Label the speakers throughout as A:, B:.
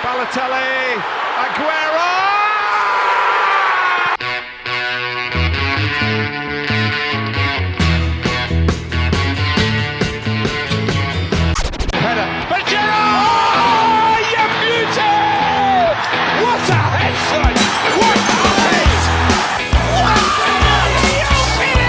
A: Balotelli, Aguero! Header, but Giroud! Oh, you beauty! What a head, son! What a head! What a head!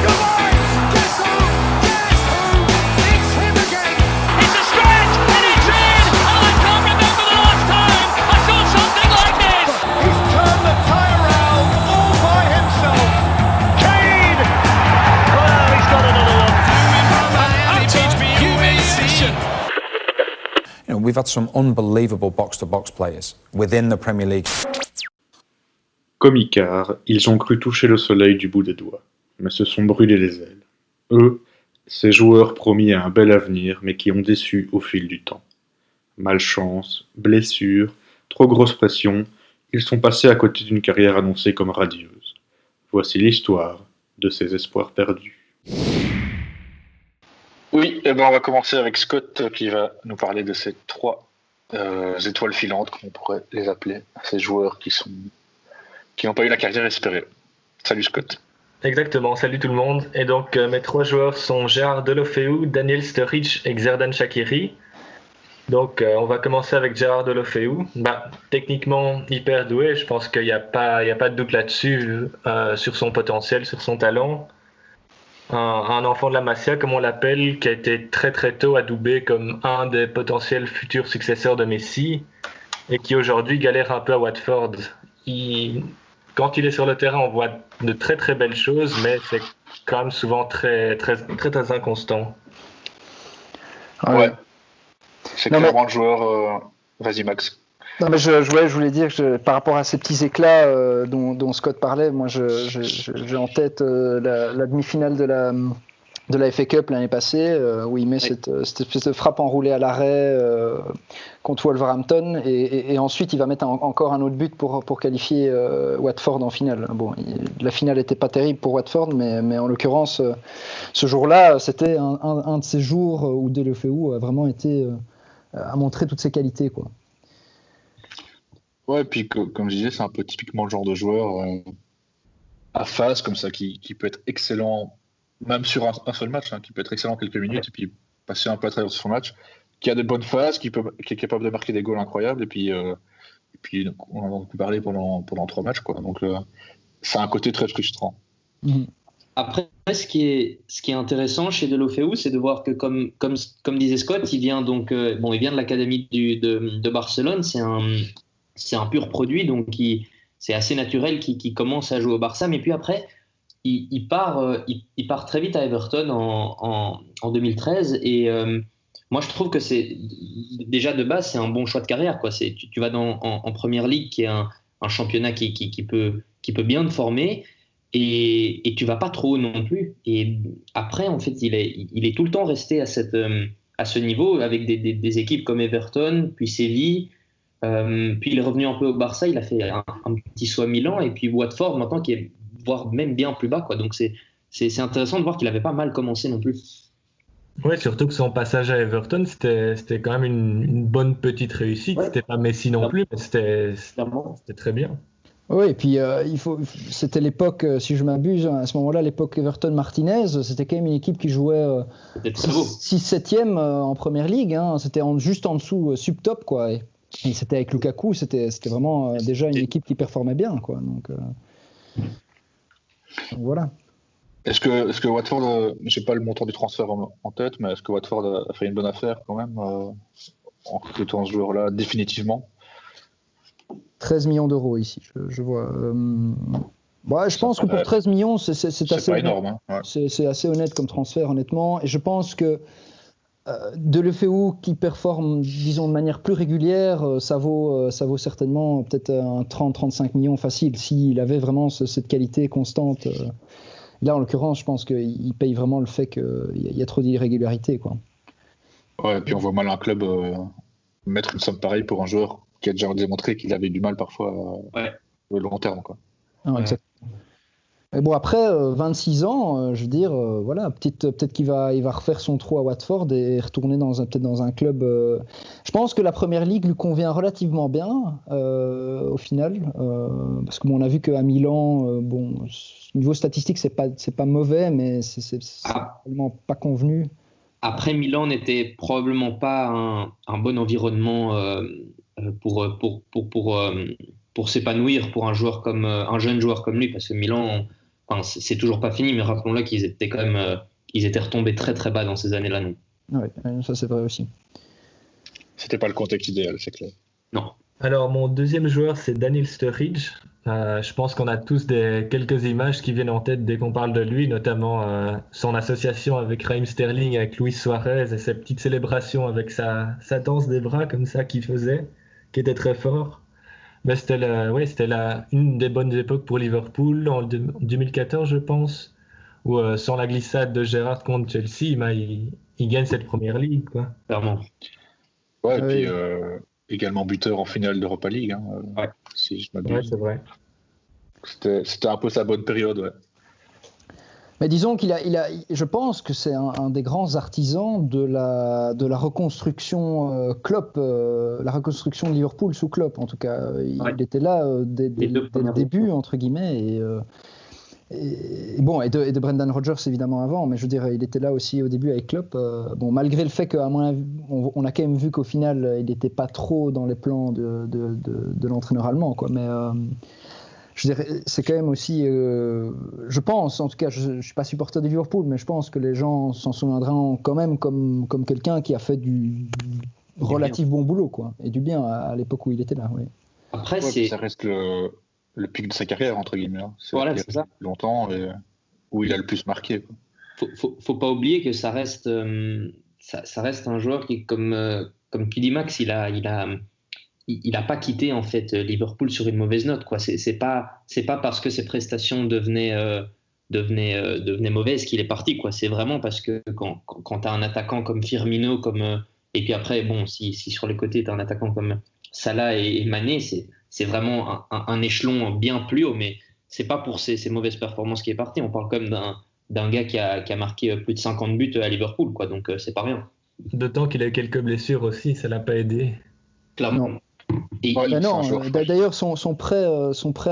A: Come on! Guess who? Guess who? It's him again!
B: It's a stretch and it's in! Oh, I can't remember the last time I saw something like this!
A: He's turned the tie around all by himself. Kane!
B: Well, he's got another one.
A: Humiliation!
C: You know, we've had some unbelievable box-to-box players within the Premier League.
D: Comme Icare, ils ont cru toucher le soleil du bout des doigts, mais se sont brûlés les ailes. Eux, ces joueurs promis à un bel avenir, mais qui ont déçu au fil du temps. Malchance, blessures, trop grosse pression, ils sont passés à côté d'une carrière annoncée comme radieuse. Voici l'histoire de ces espoirs perdus.
E: Oui, et ben on va commencer avec Scott qui va nous parler de ces trois étoiles filantes, comme on pourrait les appeler, ces joueurs qui n'ont pas eu la carrière espérée. Salut Scott.
F: Exactement, salut tout le monde. Et donc mes trois joueurs sont Gérard Deulofeu, Daniel Sturridge et Xherdan Shaqiri. Donc on va commencer avec Gérard Deulofeu. Techniquement hyper doué, je pense qu'il n'y a pas de doute là-dessus, sur son potentiel, sur son talent. Un enfant de la Masia, comme on l'appelle, qui a été très très tôt adoubé comme un des potentiels futurs successeurs de Messi et qui aujourd'hui galère un peu à Watford. Quand il est sur le terrain, on voit de très très belles choses, mais c'est quand même souvent très très très, très inconstant.
E: Ouais. C'est clairement le joueur. Vas-y Max.
G: Non, mais je voulais dire que par rapport à ces petits éclats dont Scott parlait, moi j'ai en tête la demi-finale de la FA Cup l'année passée, où il met cette espèce de frappe enroulée à l'arrêt contre Wolverhampton, et ensuite il va mettre encore un autre but pour qualifier Watford en finale. Bon, la finale n'était pas terrible pour Watford, mais en l'occurrence, ce jour-là, c'était un de ces jours où Deulofeu a vraiment a montré toutes ses qualités, quoi.
E: Ouais, et puis comme je disais, c'est un peu typiquement le genre de joueur à phase comme ça qui peut être excellent, même sur un seul match, qui peut être excellent quelques minutes et puis passer un peu à travers son match, qui a de bonnes phases, qui est capable de marquer des goals incroyables et puis on en a beaucoup parlé pendant 3 matchs, quoi. Donc c'est un côté très frustrant.
H: Après, ce qui est intéressant chez Deulofeu, c'est de voir que comme disait Scott, il vient il vient de l'académie de Barcelone. C'est un pur produit, donc c'est assez naturel qu'il commence à jouer au Barça. Mais puis après, il part très vite à Everton en 2013. Et moi, je trouve que c'est déjà de base, c'est un bon choix de carrière, quoi. Tu vas en Première Ligue, qui est un championnat qui peut bien te former, et tu vas pas trop haut non plus. Et après, en fait, il est tout le temps resté à ce niveau avec des équipes comme Everton, puis Séville. Puis il est revenu un peu au Barça, il a fait un petit saut à Milan, et puis Watford maintenant qui est voire même bien plus bas, quoi. Donc c'est intéressant de voir qu'il avait pas mal commencé non plus.
F: Ouais, surtout que son passage à Everton, c'était quand même une bonne petite réussite. Ouais. C'était pas Messi non plus, mais c'était très bien.
G: Oui, et puis c'était l'époque, si je m'abuse, à ce moment-là, l'époque Everton-Martinez, c'était quand même une équipe qui jouait 6-7e en Première Ligue, c'était juste en dessous, sub-top, quoi. Et c'était avec Lukaku, c'était vraiment déjà une équipe qui performait bien, quoi. Donc voilà.
E: Est-ce que Watford, j'ai pas le montant du transfert en tête, mais est-ce que Watford a fait une bonne affaire quand même en recrutant ce joueur-là définitivement?
G: 13 millions d'euros ici, je vois. Je pense que pour 13 millions, c'est assez
E: pas
G: honnête.
E: Énorme. Ouais.
G: C'est assez honnête comme transfert, honnêtement. Et je pense que Deulofeu qui performe, disons, de manière plus régulière, ça vaut certainement peut-être un 30-35 millions facile, s'il avait vraiment cette qualité constante. Là, en l'occurrence, je pense qu'il paye vraiment le fait qu'il y a trop d'irrégularités, quoi.
E: Ouais, et puis on voit mal un club mettre une somme pareille pour un joueur qui a déjà démontré qu'il avait du mal parfois au long terme, quoi.
G: Exactement. Mais bon, après 26 ans, je veux dire, voilà, peut-être qu'il il va refaire son trou à Watford et retourner peut-être dans un club. Je pense que la Première Ligue lui convient relativement bien au final, parce que on a vu qu'à Milan, niveau statistique, c'est pas mauvais, mais c'est vraiment pas convenu.
H: Après, Milan n'était probablement pas un bon environnement pour s'épanouir pour un jeune joueur comme lui, parce que Milan, c'est toujours pas fini, mais rappelons-le qu'ils étaient quand même, ils étaient retombés très très bas dans ces années-là, non.
G: Oui, ça c'est vrai aussi.
E: C'était pas le contexte idéal, c'est clair.
H: Non.
F: Alors, mon deuxième joueur, c'est Daniel Sturridge. Je pense qu'on a tous quelques images qui viennent en tête dès qu'on parle de lui, notamment son association avec Raheem Sterling, avec Luis Suarez et ses petites célébrations avec sa danse des bras comme ça qu'il faisait, qui était très fort. Mais c'était une des bonnes époques pour Liverpool en 2014, je pense, où sans la glissade de Gerrard contre Chelsea, il gagne cette première ligue, quoi.
H: Clairement.
E: Ouais, et puis également buteur en finale d'Europa League, si je m'abuse.
F: Ouais, c'est vrai.
E: C'était un peu sa bonne période, ouais.
G: Mais disons je pense que c'est un des grands artisans de la reconstruction Klopp, la reconstruction de Liverpool sous Klopp en tout cas. Il était là dès le début entre guillemets et de Brendan Rodgers évidemment avant, mais je veux dire il était là aussi au début avec Klopp. Malgré le fait qu'à mon avis, on a quand même vu qu'au final il n'était pas trop dans les plans de l'entraîneur allemand, quoi. Mais je veux dire, c'est quand même aussi, je pense, en tout cas, je ne suis pas supporter de Liverpool, mais je pense que les gens s'en souviendront quand même comme quelqu'un qui a fait du relatif bon boulot, quoi, et du bien à l'époque où il était là. Oui.
H: Après,
E: ça reste le pic de sa carrière, entre guillemets.
H: C'est ça.
E: Longtemps, et où il a le plus marqué, quoi.
H: Faut pas oublier que ça reste un joueur qui, comme tu dis Max, il a pas quitté en fait Liverpool sur une mauvaise note, quoi. C'est pas parce que ses prestations devenaient mauvaises qu'il est parti, quoi. C'est vraiment parce que quand t'as un attaquant comme Firmino, et puis après si sur les côtés t'as un attaquant comme Salah et Mané, c'est vraiment un échelon bien plus haut, mais c'est pas pour ses mauvaises performances qu'il est parti. On parle quand même d'un gars qui a marqué plus de 50 buts à Liverpool, quoi. Donc c'est pas rien.
F: D'autant qu'il a eu quelques blessures aussi, ça l'a pas aidé.
H: Clairement.
G: D'ailleurs, son prêt à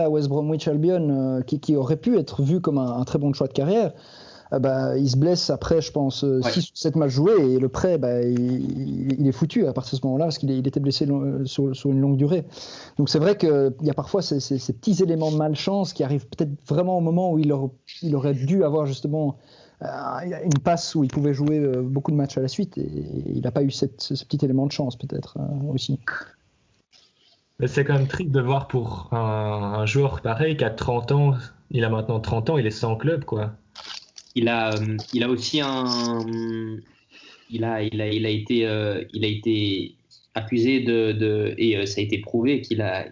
G: West Bromwich Albion, qui aurait pu être vu comme un très bon choix de carrière, il se blesse après, je pense, 6 ou 7 matchs joués, et le prêt, il est foutu à partir de ce moment-là, parce qu'il était blessé sur une longue durée. Donc c'est vrai qu'il y a parfois ces petits éléments de malchance qui arrivent peut-être vraiment au moment où il aurait dû avoir justement une passe où il pouvait jouer beaucoup de matchs à la suite, et il n'a pas eu ce petit élément de chance peut-être aussi.
F: Mais c'est quand même triste de voir pour un joueur pareil qui a 30 ans, il a maintenant 30 ans, il est sans club, quoi.
H: Il a aussi il a été accusé et ça a été prouvé qu'il a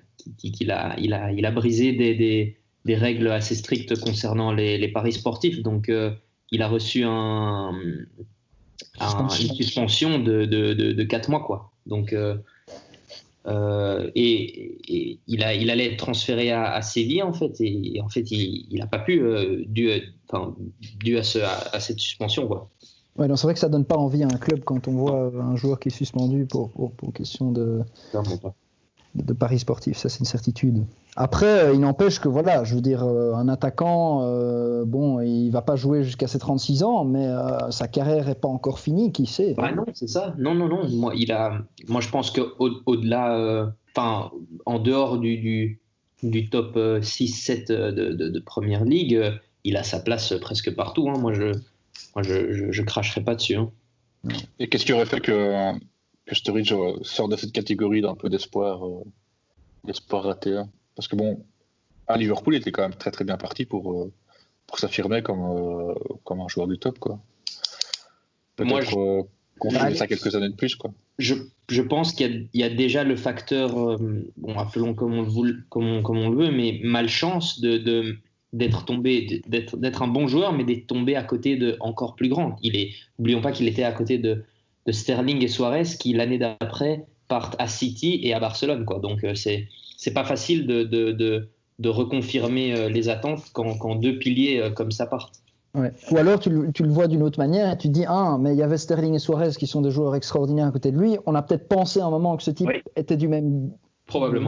H: brisé des règles assez strictes concernant les paris sportifs. Donc il a reçu une suspension de 4 mois, quoi. Donc et il allait être transféré à Séville en fait, et en fait il n'a pas pu dû à cette suspension, quoi.
G: Ouais, non, c'est vrai que ça donne pas envie à un club quand on voit un joueur qui est suspendu pour question de paris sportifs, ça c'est une certitude. Après, il n'empêche que voilà, je veux dire, un attaquant, il va pas jouer jusqu'à ses 36 ans, mais sa carrière est pas encore finie, qui sait.
H: Non, c'est ça. Non. Moi, je pense que au-delà, en dehors du top 6-7 de Première Ligue, il a sa place presque partout, hein. Moi, je cracherai pas dessus, hein.
E: Et qu'est-ce qui aurait fait que Sturridge sorte de cette catégorie d'un peu d'espoir raté, hein? Parce que à Liverpool, il était quand même très très bien parti pour s'affirmer comme un joueur du top, quoi. Peut-être continuer ça quelques années de plus, quoi.
H: Je pense qu'il y a déjà le facteur, appelons comme on le veut, mais malchance d'être tombé, d'être un bon joueur, mais d'être tombé à côté de encore plus grand. N'oublions pas qu'il était à côté de Sterling et Suarez, qui l'année d'après partent à City et à Barcelone, quoi. Donc c'est pas facile de de reconfirmer les attentes quand deux piliers comme ça partent.
G: Ouais. Ou alors tu le vois d'une autre manière et tu te dis mais il y avait Sterling et Suarez qui sont des joueurs extraordinaires à côté de lui. On a peut-être pensé à un moment que ce type était du même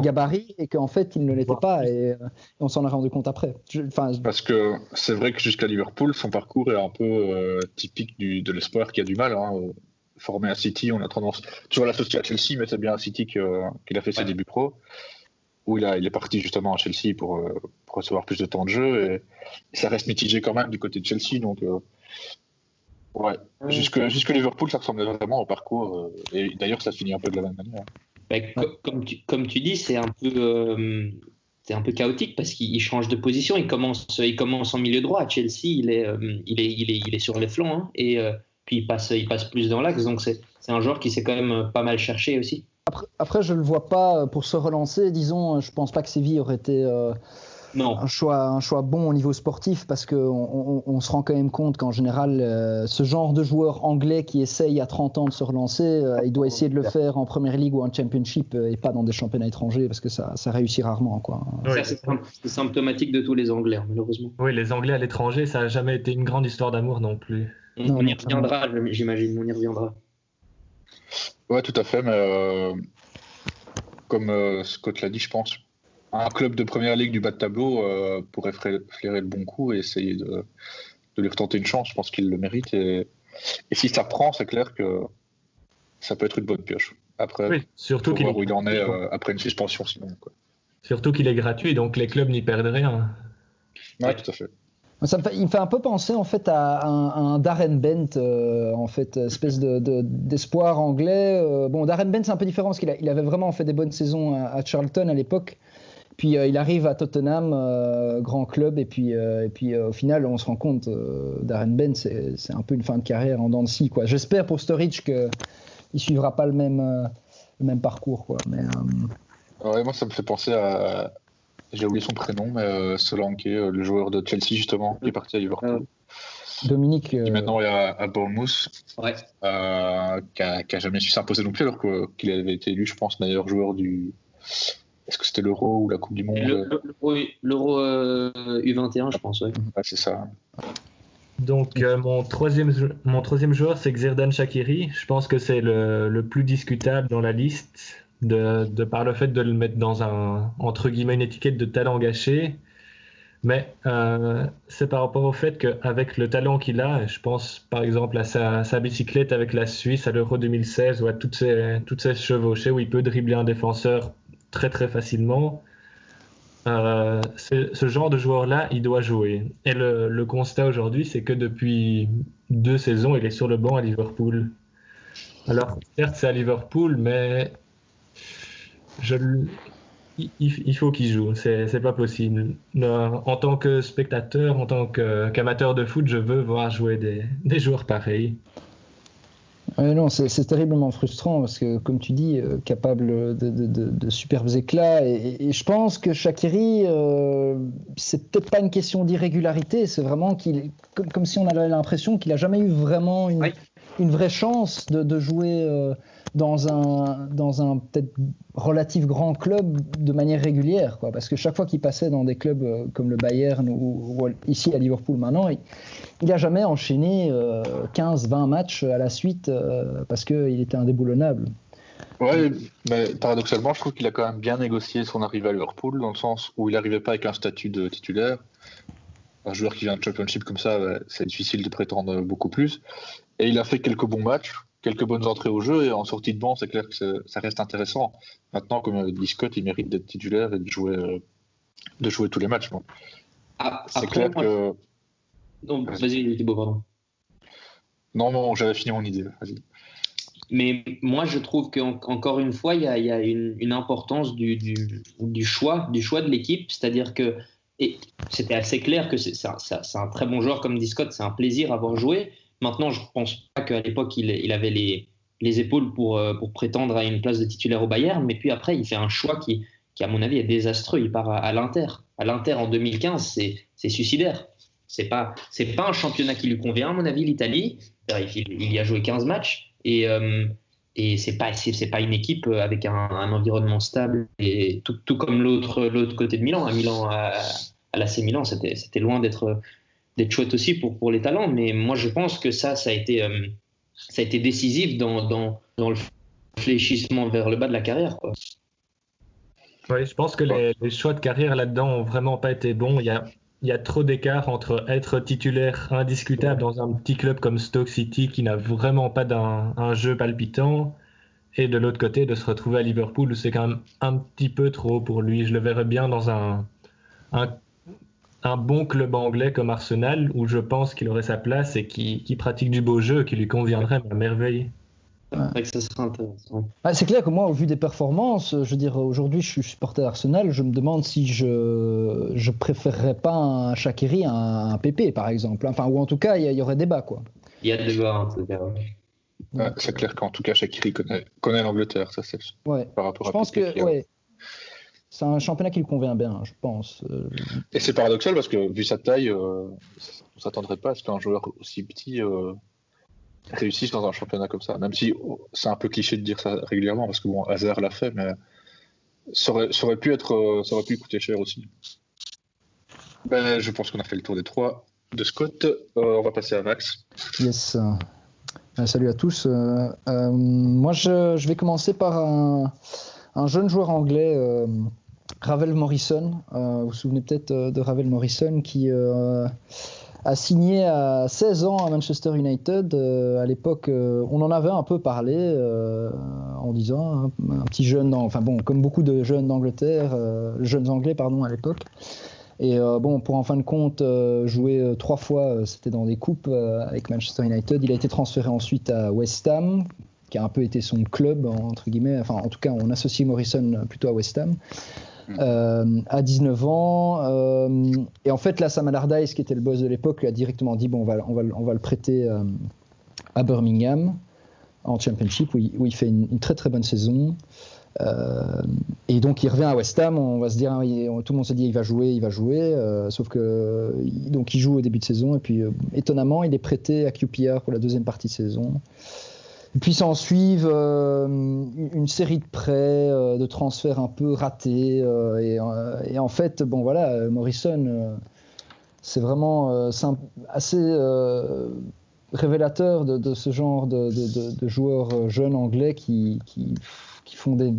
G: gabarit et qu'en fait il ne l'était pas et on s'en est rendu compte après.
E: Parce que c'est vrai que jusqu'à Liverpool, son parcours est un peu typique de l'espoir qui a du mal. Formé à City, on a tendance toujours à l'associer à Chelsea, mais c'est bien à City qu'il a fait ses débuts pro. Où il est parti justement à Chelsea pour recevoir plus de temps de jeu et ça reste mitigé quand même du côté de Chelsea, donc jusque Liverpool ça ressemblait vraiment au parcours et d'ailleurs ça finit un peu de la même manière.
H: Comme tu dis, c'est un peu chaotique parce qu'il change de position, il commence en milieu droit à Chelsea, il est sur les flancs et puis il passe plus dans l'axe, donc c'est un joueur qui s'est quand même pas mal cherché aussi.
G: Après, je ne le vois pas pour se relancer. Disons, je ne pense pas que Séville aurait été un choix bon au niveau sportif parce qu'on se rend quand même compte qu'en général, ce genre de joueur anglais qui essaye à 30 ans de se relancer, il doit essayer de le faire en Premier League ou en Championship et pas dans des championnats étrangers parce que ça réussit rarement. Quoi.
H: Ça, c'est symptomatique de tous les Anglais, malheureusement.
F: Oui, les Anglais à l'étranger, ça n'a jamais été une grande histoire d'amour non plus.
H: On y reviendra, j'imagine, on y reviendra.
E: Ouais, tout à fait, mais comme Scott l'a dit, je pense, un club de première ligue du bas de tableau pourrait flairer le bon coup et essayer de lui retenter une chance. Je pense qu'il le mérite. Et si ça prend, c'est clair que ça peut être une bonne pioche. Après,
F: surtout
E: faut voir où il en est après une suspension sinon. Quoi.
F: Surtout qu'il est gratuit, donc les clubs n'y perdent rien.
E: Ouais, tout à fait.
G: Il me fait un peu penser en fait à un Darren Bent, en fait, espèce d'espoir anglais. Darren Bent c'est un peu différent parce qu'il avait vraiment fait des bonnes saisons à Charlton à l'époque. Puis il arrive à Tottenham, grand club, et puis au final on se rend compte, Darren Bent c'est un peu une fin de carrière en dents de scie, quoi. J'espère pour Sturridge qu'il suivra pas le même parcours, quoi. Mais
E: moi ça me fait penser à j'ai oublié son prénom, mais Solanke, le joueur de Chelsea justement, qui est parti à Liverpool.
G: Dominique.
E: Qui maintenant est à Bournemouth, qui a jamais su s'imposer non plus, alors qu'il avait été élu, je pense, meilleur joueur du. Est-ce que c'était l'Euro ou la Coupe du Monde?
H: L'Euro U21, je pense, ouais.
E: Ouais, c'est ça.
F: Donc, mon troisième joueur, c'est Xherdan Shaqiri. Je pense que c'est le plus discutable dans la liste, de par le fait de le mettre dans entre guillemets, une étiquette de talent gâché. Mais c'est par rapport au fait qu'avec le talent qu'il a, je pense par exemple à sa bicyclette avec la Suisse à l'Euro 2016 ou à toutes ces chevauchées où il peut dribbler un défenseur très très facilement. Ce genre de joueur-là, il doit jouer. Et le constat aujourd'hui, c'est que depuis 2 saisons, il est sur le banc à Liverpool. Alors, certes, c'est à Liverpool, mais il faut qu'il joue. C'est pas possible. En tant que spectateur, en tant qu'amateur de foot, je veux voir jouer des joueurs pareils.
G: Non, c'est terriblement frustrant parce que, comme tu dis, capable de superbes éclats. Et je pense que Shaqiri, c'est peut-être pas une question d'irrégularité, c'est vraiment comme si on avait l'impression qu'il a jamais eu vraiment une vraie chance de jouer dans un peut-être relatif grand club de manière régulière, quoi. Parce que chaque fois qu'il passait dans des clubs comme le Bayern ou ici à Liverpool maintenant, il n'a jamais enchaîné 15-20 matchs à la suite parce qu'il était indéboulonnable.
E: Ouais, mais paradoxalement, je trouve qu'il a quand même bien négocié son arrivée à Liverpool, dans le sens où il n'arrivait pas avec un statut de titulaire. Un joueur qui vient de Championship comme ça, c'est difficile de prétendre beaucoup plus. Et il a fait quelques bons matchs, quelques bonnes entrées au jeu, et en sortie de banc, c'est clair que ça reste intéressant. Maintenant, comme dit Scott, il mérite d'être titulaire et de jouer tous les matchs. C'est clair que...
H: Non, vas-y, Thibaut, pardon.
E: Non, j'avais fini mon idée. Vas-y.
H: Mais moi, je trouve qu'encore une fois, il y a une importance du choix de l'équipe. C'est-à-dire que et c'était assez clair que c'est un très bon joueur, comme dit Scott, c'est un plaisir à voir jouer. Maintenant, je ne pense pas qu'à l'époque, il avait les épaules pour prétendre à une place de titulaire au Bayern. Mais puis après, il fait un choix qui à mon avis, est désastreux. Il part à l'Inter. À l'Inter, en 2015, c'est suicidaire. C'est pas un championnat qui lui convient, à mon avis, l'Italie. Il y a joué 15 matchs. Et Et c'est pas une équipe avec un environnement stable. Et tout comme l'autre côté de Milan. À Milan, à l'AC Milan, c'était loin d'être chouette aussi pour les talents. Mais moi, je pense que ça a été décisif dans le fléchissement vers le bas de la carrière, quoi.
F: Oui, je pense que les choix de carrière là-dedans ont vraiment pas été bons. Il y a trop d'écart entre être titulaire indiscutable dans un petit club comme Stoke City qui n'a vraiment pas un jeu palpitant, et de l'autre côté de se retrouver à Liverpool, c'est quand même un petit peu trop pour lui. Je le verrais bien dans un bon club anglais comme Arsenal, où je pense qu'il aurait sa place et qui pratique du beau jeu, qui lui conviendrait à merveille.
H: C'est vrai que ça serait intéressant.
G: C'est clair que moi, au vu des performances, je veux dire, aujourd'hui, je suis supporter Arsenal, je me demande si je préférerais pas un Shaqiri à un Pepe, par exemple. Enfin, ou en tout cas, il y aurait débat, quoi.
H: Il y a débat, en tout cas.
E: Ouais, c'est clair qu'en tout cas, Shaqiri connaît l'Angleterre, ça c'est par rapport
G: je
E: à
G: pense
E: Pepe,
G: que c'est un championnat qui lui convient bien, je pense.
E: Et c'est paradoxal parce que, vu sa taille, on ne s'attendrait pas à ce qu'un joueur aussi petit réussisse dans un championnat comme ça. Même si c'est un peu cliché de dire ça régulièrement, parce que bon, Hazard l'a fait, mais ça aurait pu coûter cher aussi. Je pense qu'on a fait le tour des 3 de Scott. On va passer à Max.
G: Yes. Salut à tous. Moi, je vais commencer par un jeune joueur anglais, Ravel Morrison. Vous vous souvenez peut-être de Ravel Morrison qui a signé à 16 ans à Manchester United. À l'époque, on en avait un peu parlé en disant un petit jeune, comme beaucoup de jeunes d'Angleterre, jeunes anglais à l'époque. Et pour en fin de compte jouer 3 fois, c'était dans des coupes avec Manchester United. Il a été transféré ensuite à West Ham, qui a un peu été son club, entre guillemets. Enfin, en tout cas, on associe Morrison plutôt à West Ham. À 19 ans. Et en fait, là, Sam Allardyce, qui était le boss de l'époque, lui a directement dit on va le prêter à Birmingham en Championship, où il fait une très très bonne saison. Et donc il revient à West Ham, on va se dire, tout le monde se dit il va jouer, sauf que donc il joue au début de saison et puis étonnamment il est prêté à QPR pour la deuxième partie de saison. Et puis s'en suivent une série de prêts, de transferts un peu ratés et en fait Morrison c'est vraiment assez révélateur de ce genre de joueurs jeunes anglais qui font des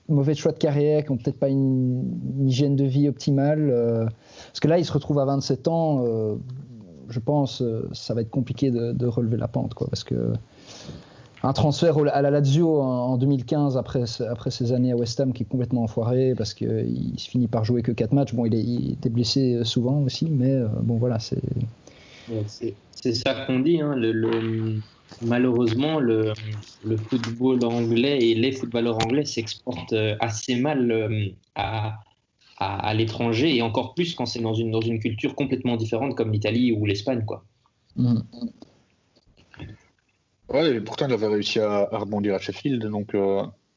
G: mauvais choix de carrière, qui n'ont peut-être pas une hygiène de vie optimale. Parce que là, il se retrouve à 27 ans. Je pense ça va être compliqué de relever la pente, quoi, parce que un transfert à la Lazio en 2015, après ces années à West Ham, qui est complètement enfoiré, parce qu'il se finit par jouer que 4 matchs. Bon, il était blessé souvent aussi, mais
H: c'est ça qu'on dit, hein, malheureusement, le football anglais et les footballeurs anglais s'exportent assez mal à l'étranger, et encore plus quand c'est dans une culture complètement différente comme l'Italie ou l'Espagne, quoi.
E: Ouais, et pourtant il avait réussi à rebondir à Sheffield, donc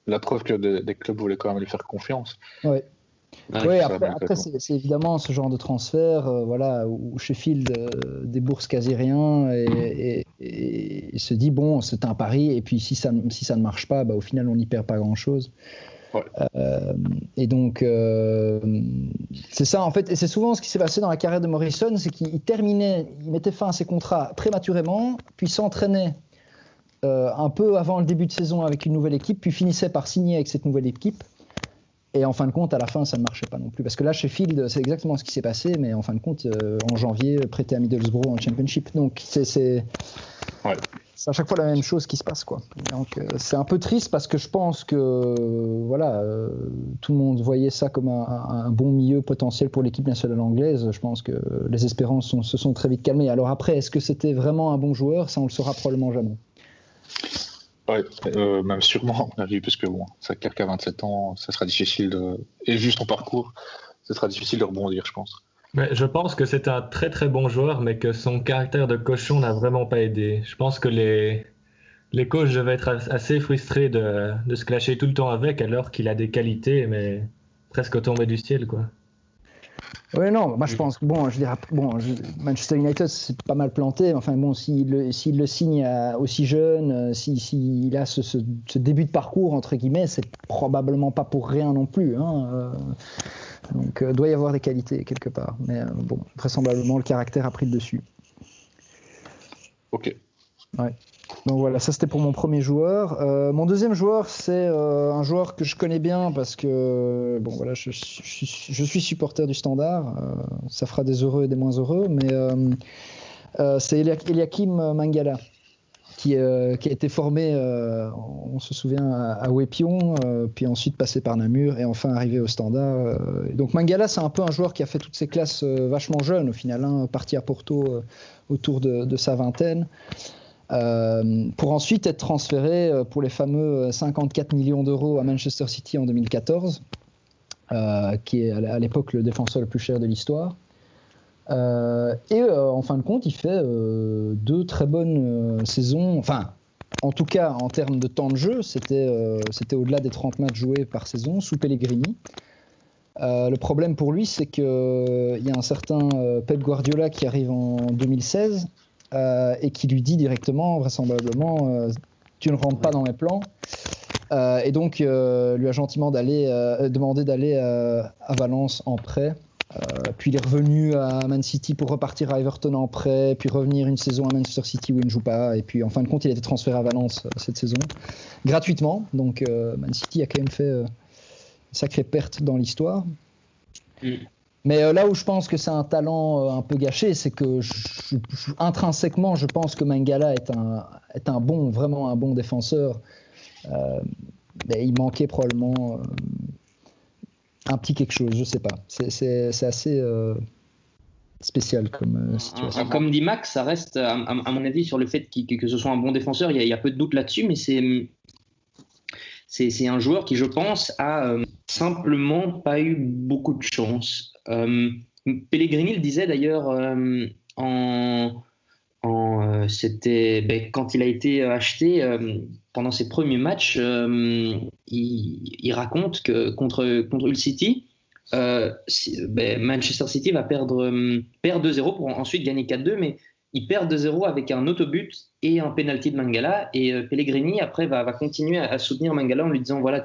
E: la preuve que des clubs voulaient quand même lui faire confiance.
G: Ouais. Oui, après c'est évidemment ce genre de transfert où Sheffield débourse quasi rien et se dit c'est un pari, et puis si ça ne marche pas, au final on n'y perd pas grand chose.
E: Ouais.
G: Et donc c'est ça en fait, et c'est souvent ce qui s'est passé dans la carrière de Morrison, c'est qu'il mettait fin à ses contrats prématurément, puis s'entraînait un peu avant le début de saison avec une nouvelle équipe, puis finissait par signer avec cette nouvelle équipe. Et en fin de compte, à la fin, ça ne marchait pas non plus. Parce que là, Sheffield, c'est exactement ce qui s'est passé, mais en fin de compte, en janvier, prêté à Middlesbrough en Championship. Donc, c'est à chaque fois la même chose qui se passe, quoi. Donc, c'est un peu triste parce que je pense que, tout le monde voyait ça comme un bon milieu potentiel pour l'équipe nationale anglaise. Je pense que les espérances se sont très vite calmées. Alors après, est-ce que c'était vraiment un bon joueur ? Ça, on le saura probablement jamais.
E: Ouais, même sûrement, à mon avis, parce que c'est clair qu'à 27 ans, ça sera difficile et juste en parcours, ça sera difficile de rebondir, je pense.
F: Mais je pense que c'est un très très bon joueur, mais que son caractère de cochon n'a vraiment pas aidé. Je pense que les coachs devaient être assez frustrés de se clasher tout le temps avec, alors qu'il a des qualités, mais presque tombées du ciel, quoi.
G: Oui, non, moi je pense que Manchester United c'est pas mal planté. Enfin bon, s'il le signe aussi jeune, s'il a ce début de parcours entre guillemets, c'est probablement pas pour rien non plus. Donc doit y avoir des qualités quelque part. Mais bon, vraisemblablement le caractère a pris le dessus.
E: Ok.
G: Ouais. Donc voilà, ça c'était pour mon premier joueur. Mon deuxième joueur, c'est un joueur que je connais bien parce que bon voilà, je suis supporter du Standard. Ça fera des heureux et des moins heureux, mais c'est Eliakim Mangala qui a été formé, on se souvient, à Wépion, puis ensuite passé par Namur et enfin arrivé au Standard. Donc Mangala, c'est un peu un joueur qui a fait toutes ses classes vachement jeune au final, parti à Porto autour de sa vingtaine. Pour ensuite être transféré pour les fameux 54 millions d'euros à Manchester City en 2014, qui est à l'époque le défenseur le plus cher de l'histoire. En fin de compte, il fait 2 très bonnes saisons. Enfin, en tout cas, en termes de temps de jeu, c'était au-delà des 30 matchs joués par saison sous Pellegrini. Le problème pour lui, c'est qu'il y a un certain Pep Guardiola qui arrive en 2016 et qui lui dit directement, vraisemblablement, tu ne rentres pas dans mes plans. Et donc, lui a gentiment demandé d'aller à Valence en prêt. Puis il est revenu à Man City pour repartir à Everton en prêt, puis revenir une saison à Manchester City où il ne joue pas. Et puis en fin de compte, il a été transféré à Valence cette saison, gratuitement. Donc Man City a quand même fait une sacrée perte dans l'histoire. Mais là où je pense que c'est un talent un peu gâché, c'est que intrinsèquement, je pense que Mangala est vraiment un bon défenseur. Mais il manquait probablement un petit quelque chose, je sais pas. C'est assez spécial comme situation.
H: Comme dit Max, ça reste, à mon avis, sur le fait que ce soit un bon défenseur, il y a peu de doute là-dessus, mais c'est un joueur qui, je pense, a simplement pas eu beaucoup de chance. Pellegrini le disait d'ailleurs quand il a été acheté pendant ses premiers matchs, il raconte que contre Hull City, Manchester City va perdre 2-0 pour ensuite gagner 4-2, mais il perd 2-0 avec un autobut et un penalty de Mangala, et Pellegrini après va continuer à soutenir Mangala en lui disant voilà,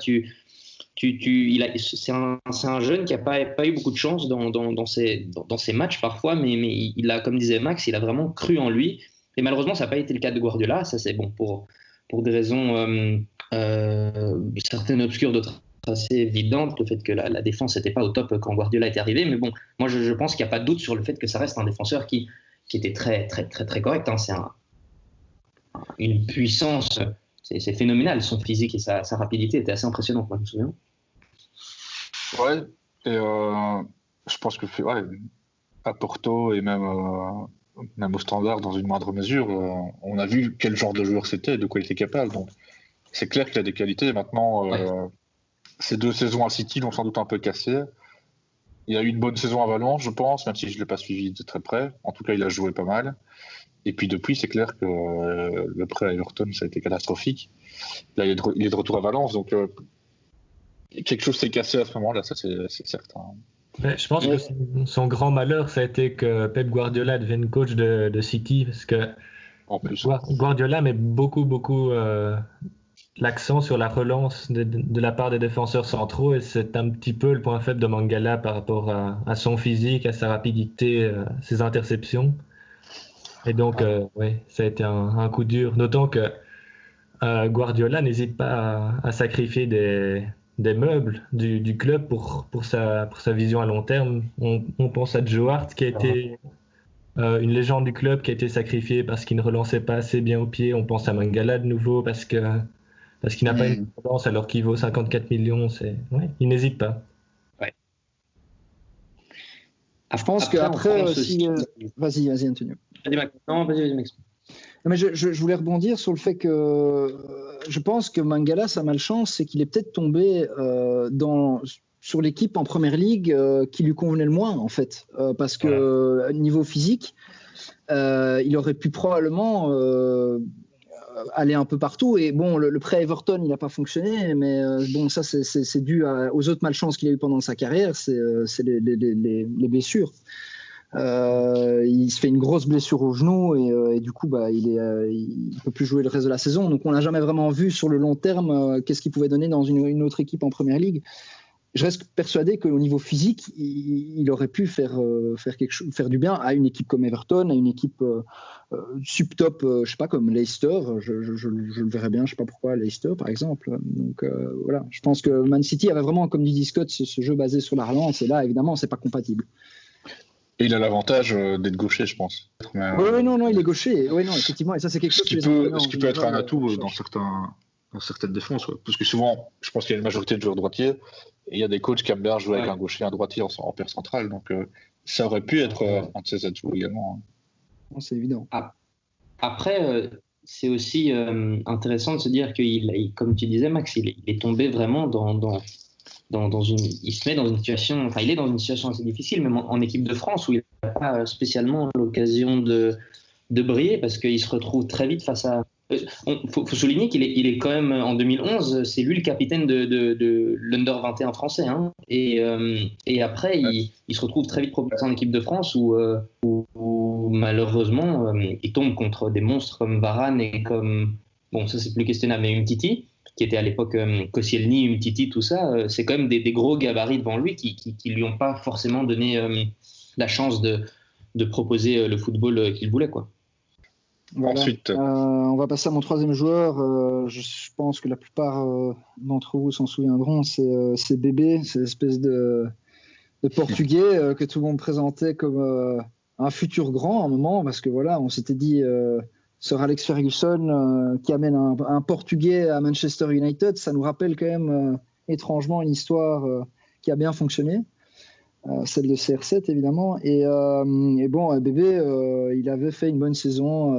H: c'est un jeune qui n'a pas eu beaucoup de chance dans ses matchs parfois, mais il a, comme disait Max, il a vraiment cru en lui. Et malheureusement, ça n'a pas été le cas de Guardiola. Ça, c'est bon pour des raisons certaines obscures, d'autres assez évidentes. Le fait que la défense n'était pas au top quand Guardiola était arrivé. Mais bon, moi, je pense qu'il n'y a pas de doute sur le fait que ça reste un défenseur qui était très, très, très, très correct. C'est une puissance. C'est phénoménal. Son physique et sa rapidité étaient assez impressionnantes, moi, je me souviens.
E: Ouais, et je pense que à Porto et même au Standard dans une moindre mesure, on a vu quel genre de joueur c'était, de quoi il était capable. Donc c'est clair qu'il a des qualités. Maintenant, ces 2 saisons à City l'ont sans doute un peu cassé. Il a eu une bonne saison à Valence, je pense, même si je ne l'ai pas suivi de très près. En tout cas, il a joué pas mal. Et puis depuis, c'est clair que le prêt à Everton, ça a été catastrophique. Là, il est de retour à Valence, donc quelque chose s'est cassé à ce moment-là, ça c'est certain.
F: Ouais, je pense que son grand malheur, ça a été que Pep Guardiola devienne coach de City, parce que
E: en plus,
F: Guardiola met beaucoup l'accent sur la relance de la part des défenseurs centraux, et c'est un petit peu le point faible de Mangala par rapport à son physique, à sa rapidité, ses interceptions. Et donc, ça a été un coup dur, d'autant que Guardiola n'hésite pas à sacrifier des meubles du club pour sa vision à long terme. On pense à Joe Hart qui a été une légende du club, qui a été sacrifié parce qu'il ne relançait pas assez bien au pied. On pense à Mangala de nouveau parce qu'il n'a pas une relance alors qu'il vaut 54 millions. Il n'hésite pas.
H: Ouais.
G: Je pense qu'après aussi... Vas-y Antonio.
H: Vas-y Max.
G: Mais je voulais rebondir sur le fait que je pense que Mangala, sa malchance, c'est qu'il est peut-être tombé sur l'équipe en première ligue qui lui convenait le moins, en fait. Parce que niveau physique, il aurait pu probablement aller un peu partout. Et bon, le prêt Everton, il n'a pas fonctionné, mais bon, ça, c'est dû aux autres malchances qu'il a eu pendant sa carrière, c'est les blessures. Il se fait une grosse blessure au genou et du coup, il peut plus jouer le reste de la saison. Donc, on n'a jamais vraiment vu sur le long terme qu'est-ce qu'il pouvait donner dans une autre équipe en Première Ligue. Je reste persuadé qu'au niveau physique, il aurait pu faire du bien à une équipe comme Everton, à une équipe sub-top, je sais pas, comme Leicester. Je le verrais bien, je sais pas pourquoi, Leicester par exemple. Donc voilà, je pense que Man City avait vraiment, comme dit Scott, ce jeu basé sur la relance, et là, évidemment, c'est pas compatible.
E: Et il a l'avantage d'être gaucher, je pense.
G: Oui, non, il est gaucher. Oui, non, effectivement, et ça, c'est quelque chose
E: ce qui peut être un atout dans certaines défenses. Ouais. Parce que souvent, je pense qu'il y a une majorité de joueurs droitiers, et il y a des coachs qui aiment bien jouer avec un gaucher et un droitier en paire centrale. Donc, ça aurait pu être un de ces atouts également.
G: Non, c'est évident.
H: Après, c'est aussi intéressant de se dire qu'il, comme tu disais, Max, il est tombé vraiment il se met dans une situation, enfin, il est dans une situation assez difficile, même en équipe de France, où il n'a pas spécialement l'occasion de briller, parce qu'il se retrouve très vite face à... Faut souligner qu'il est quand même, en 2011, c'est lui le capitaine de l'Under 21 français. Hein. Et après, il se retrouve très vite propulsé en équipe de France, où malheureusement, il tombe contre des monstres comme Varane et comme... Bon, ça c'est plus questionnable, mais Umtiti, qui était à l'époque Koscielny, Umtiti, tout ça, c'est quand même des gros gabarits devant lui qui lui ont pas forcément donné la chance de proposer le football qu'il voulait, quoi.
G: Voilà.
E: Ensuite,
G: on va passer à mon troisième joueur. Je pense que la plupart d'entre vous s'en souviendront. C'est Bébé, c'est l'espèce de Portugais que tout le monde présentait comme un futur grand à un moment, parce que voilà, on s'était dit Sir Alex Ferguson qui amène un Portugais à Manchester United, ça nous rappelle quand même étrangement une histoire qui a bien fonctionné. Celle de CR7 évidemment, et bon, Bébé il avait fait une bonne saison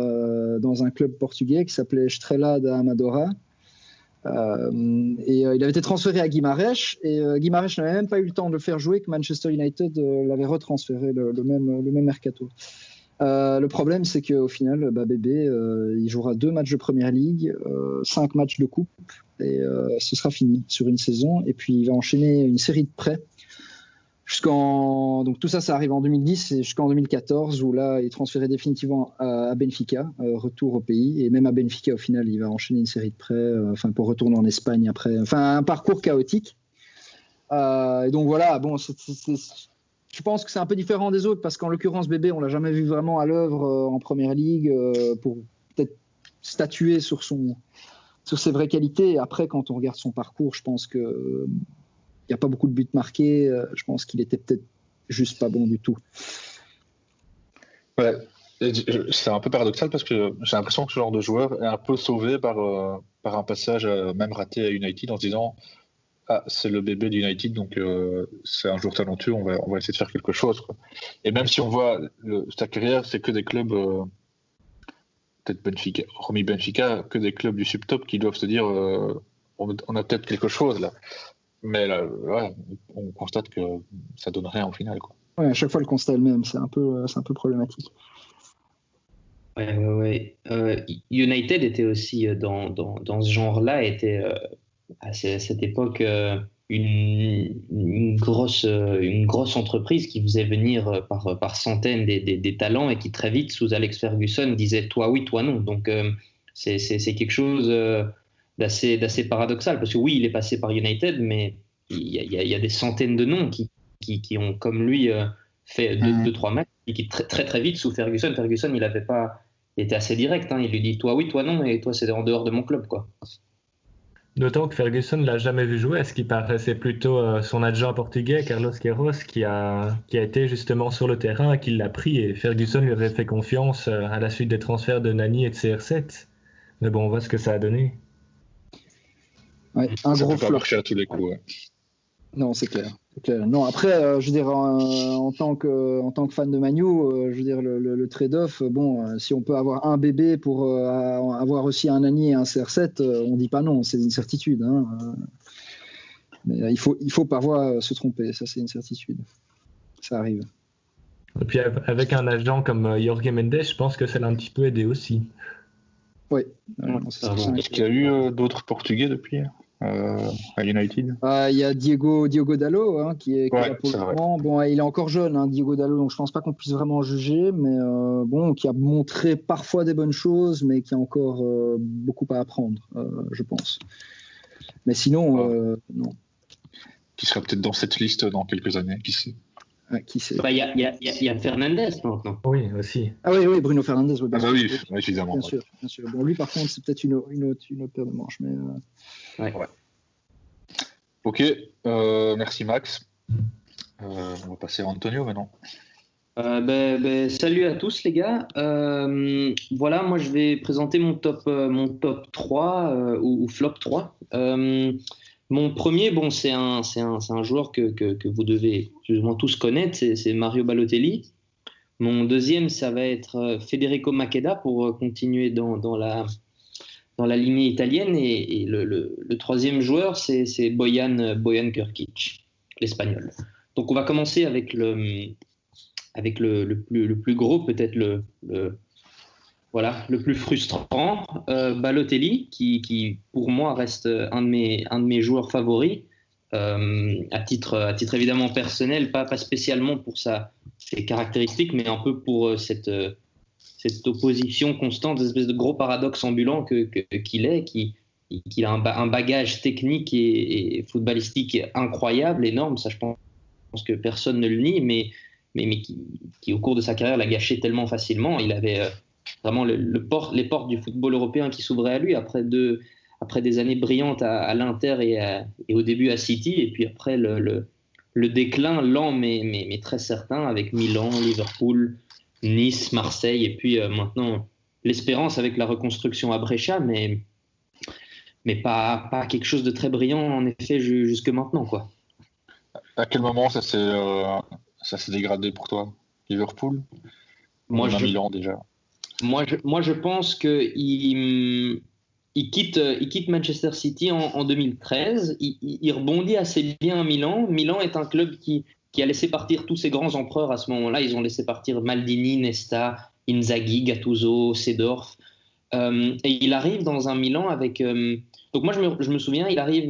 G: dans un club portugais qui s'appelait Estrela da Amadora, et il avait été transféré à Guimarães, et Guimarães n'avait même pas eu le temps de le faire jouer que Manchester United l'avait retransféré le même mercato. Le problème, c'est qu'au final, Bébé il jouera 2 matchs de Première Ligue, 5 matchs de Coupe, et ce sera fini sur une saison, et puis il va enchaîner une série de prêts donc tout ça arrive en 2010 et jusqu'en 2014, où là il est transféré définitivement à Benfica, retour au pays, et même à Benfica au final il va enchaîner une série de prêts, pour retourner en Espagne après, un parcours chaotique, et donc voilà, bon, je pense que c'est un peu différent des autres, parce qu'en l'occurrence Bébé on l'a jamais vu vraiment à l'œuvre en Première Ligue pour peut-être statuer sur ses vraies qualités. Et après, quand on regarde son parcours, je pense que il n'y a pas beaucoup de buts marqués. Je pense qu'il était peut-être juste pas bon du tout.
E: Ouais, c'est un peu paradoxal, parce que j'ai l'impression que ce genre de joueur est un peu sauvé par un passage même raté à United, en se disant c'est le Bébé d'United, donc c'est un joueur talentueux, on va essayer de faire quelque chose, quoi. Et même si on voit sa carrière, c'est que des clubs, peut-être Benfica, hormis Benfica, que des clubs du subtop qui doivent se dire on a peut-être quelque chose là. Mais là, on constate que ça donne rien au final, quoi.
G: Ouais, à chaque fois le constat est le même, c'est un peu problématique.
H: Ouais. United était aussi dans ce genre-là, était à cette époque une grosse entreprise qui faisait venir par centaines des talents, et qui très vite, sous Alex Ferguson, disait toi oui, toi non. Donc c'est quelque chose d'assez paradoxal, parce que oui, il est passé par United, mais il y a des centaines de noms qui ont, comme lui, fait 2-3 matchs, et qui très, très très vite, sous Ferguson, il était assez direct, hein, il lui dit toi oui, toi non, et toi c'est en dehors de mon club, quoi.
F: D'autant que Ferguson l'a jamais vu jouer, à ce qui paraît, c'est plutôt son adjoint portugais, Carlos Queiroz, qui a été justement sur le terrain, qui l'a pris, et Ferguson lui avait fait confiance à la suite des transferts de Nani et de CR7. Mais bon, on voit ce que ça a donné.
G: Ouais, un
E: ça
G: gros
E: peut pas
G: flop.
E: marcher à tous les coups. Ouais.
G: Non, c'est clair. Non, après, je veux dire, en tant que fan de Man U, je veux dire, le trade-off, bon, si on peut avoir un Bébé pour avoir aussi un Nani et un CR7, on dit pas non, c'est une certitude. Hein. Mais il faut parfois se tromper, ça c'est une certitude. Ça arrive.
F: Et puis avec un agent comme Jorge Mendes, je pense que ça l'a un petit peu aidé aussi.
G: Oui.
E: Est-ce qu'il y a eu d'autres Portugais depuis à United?
G: Il y a Diogo Dalot qui est là pour le moment. Bon, il est encore jeune, Diogo Dalot, donc je pense pas qu'on puisse vraiment juger, mais qui a montré parfois des bonnes choses, mais qui a encore beaucoup à apprendre, je pense. Mais sinon, non.
E: Qui sera peut-être dans cette liste dans quelques années, qui sait?
G: Qui sait?
H: Il y a Fernandes maintenant.
F: Oui, aussi.
G: Ah oui, Bruno Fernandes. Oui,
E: oui, évidemment.
G: Bien sûr. Bon, lui, par contre, c'est peut-être une autre paire de manches. Mais,
H: ouais.
E: Ok, merci Max. On va passer à Antonio maintenant.
H: Salut à tous les gars. Voilà, moi je vais présenter mon top 3 ou flop 3. Mon premier, c'est un joueur que vous devez plus ou moins tous connaître, c'est Mario Balotelli. Mon deuxième, ça va être Federico Macheda pour continuer dans la lignée italienne. Et le troisième joueur, c'est Bojan Krkić, l'espagnol. Donc on va commencer avec le plus gros, peut-être le plus frustrant, Balotelli, qui pour moi reste un de mes joueurs favoris, à titre évidemment personnel, pas spécialement pour ses caractéristiques, mais un peu pour cette opposition constante, cette espèce de gros paradoxe ambulant qu'il est, qu'il a un bagage technique et footballistique incroyable, énorme, ça je pense que personne ne le nie, mais qui au cours de sa carrière l'a gâché tellement facilement. Il avait vraiment les portes du football européen qui s'ouvraient à lui après des années brillantes à l'Inter et au début à City, et puis après le déclin lent mais très certain avec Milan, Liverpool, Nice, Marseille, et puis maintenant l'espérance avec la reconstruction à Brescia, mais pas quelque chose de très brillant en effet jusque maintenant, quoi.
E: À quel moment ça s'est dégradé pour toi? Liverpool? Milan déjà.
H: Moi, je pense qu'il quitte Manchester City en 2013. Il rebondit assez bien à Milan. Milan est un club qui a laissé partir tous ses grands empereurs à ce moment-là. Ils ont laissé partir Maldini, Nesta, Inzaghi, Gattuso, Seedorf. Et il arrive dans un Milan avec... donc moi, je me souviens, il arrive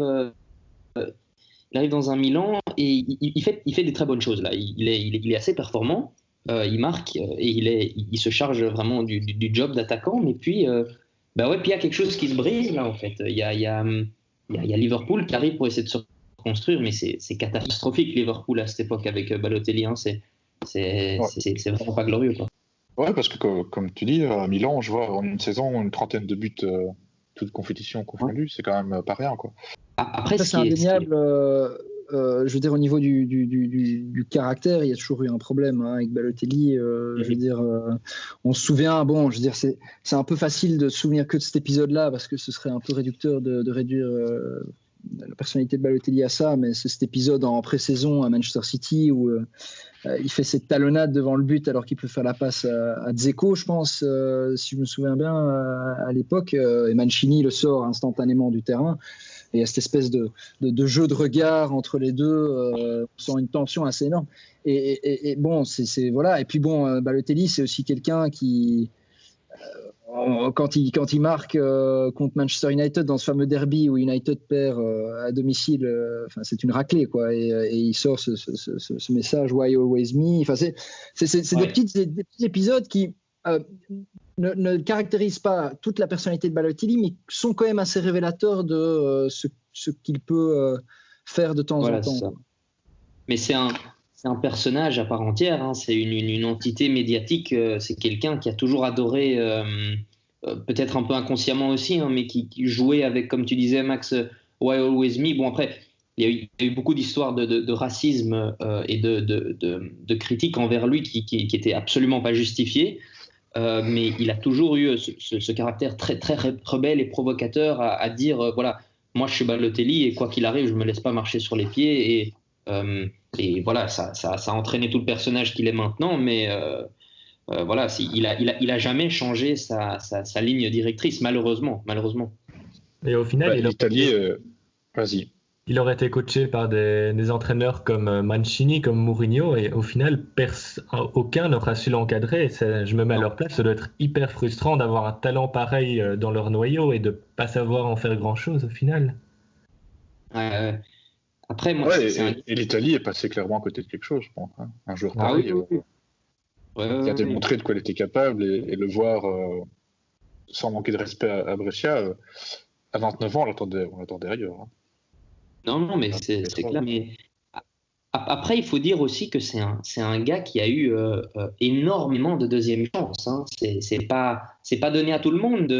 H: dans un Milan et il fait des très bonnes choses là. Il est assez performant, il marque et il se charge vraiment du job d'attaquant. Mais puis, puis il y a quelque chose qui se brise là en fait. Il y a Liverpool qui arrive pour essayer de se reconstruire, mais c'est catastrophique Liverpool à cette époque avec Balotelli. C'est vraiment pas glorieux, quoi.
E: Ouais, parce que comme tu dis, à Milan, je vois en une saison une trentaine de buts, toute compétition confondue, c'est quand même pas rien, quoi.
H: Après,
G: c'est indéniable. Je veux dire, au niveau du caractère, il y a toujours eu un problème avec Balotelli. Je veux dire, on se souvient, je veux dire, c'est un peu facile de se souvenir que de cet épisode-là, parce que ce serait un peu réducteur de réduire la personnalité de Balotelli à ça, mais c'est cet épisode en pré-saison à Manchester City où il fait cette talonnade devant le but alors qu'il peut faire la passe à Dzeko, je pense, si je me souviens bien, à l'époque, et Mancini le sort instantanément du terrain. Et il y a cette espèce de jeu de regard entre les deux, sans une tension assez énorme. Et bon, c'est voilà. Et puis bon, Balotelli, c'est aussi quelqu'un qui, quand il marque contre Manchester United dans ce fameux derby où United perd à domicile, c'est une raclée, quoi. Et il sort ce message Why always me. Enfin, c'est des petits épisodes qui ne caractérisent pas toute la personnalité de Balotelli, mais sont quand même assez révélateurs de ce qu'il peut faire de temps en temps.
H: Ça. Mais c'est un personnage à part entière, hein. C'est une entité médiatique. C'est quelqu'un qui a toujours adoré, peut-être un peu inconsciemment aussi, hein, mais qui jouait avec, comme tu disais Max, Why Always Me. Bon, après, il y a eu beaucoup d'histoires de racisme et de critiques envers lui qui étaient absolument pas justifiées. Mais il a toujours eu ce caractère très, très rebelle et provocateur à dire voilà, moi je suis Balotelli et quoi qu'il arrive, je me laisse pas marcher sur les pieds. Et voilà, ça a entraîné tout le personnage qu'il est maintenant, mais voilà, il a jamais changé sa ligne directrice, malheureusement.
F: Et au final,
E: l'Italie, vas-y.
F: il aurait été coaché par des entraîneurs comme Mancini, comme Mourinho, et au final, aucun n'aura su l'encadrer. Je me mets à leur place, ça doit être hyper frustrant d'avoir un talent pareil dans leur noyau et de pas savoir en faire grand-chose au final.
H: Après, moi,
E: et l'Italie est passée clairement à côté de quelque chose, je pense. Hein. Un joueur
H: Ah
E: pareil,
H: oui.
E: qui a démontré de quoi il était capable, et le voir sans manquer de respect à Brescia, à 29 ans, on l'attendait ailleurs. Hein.
H: Non, mais c'est clair. Mais après, il faut dire aussi que c'est un gars qui a eu énormément de deuxième chance. Hein. C'est pas donné à tout le monde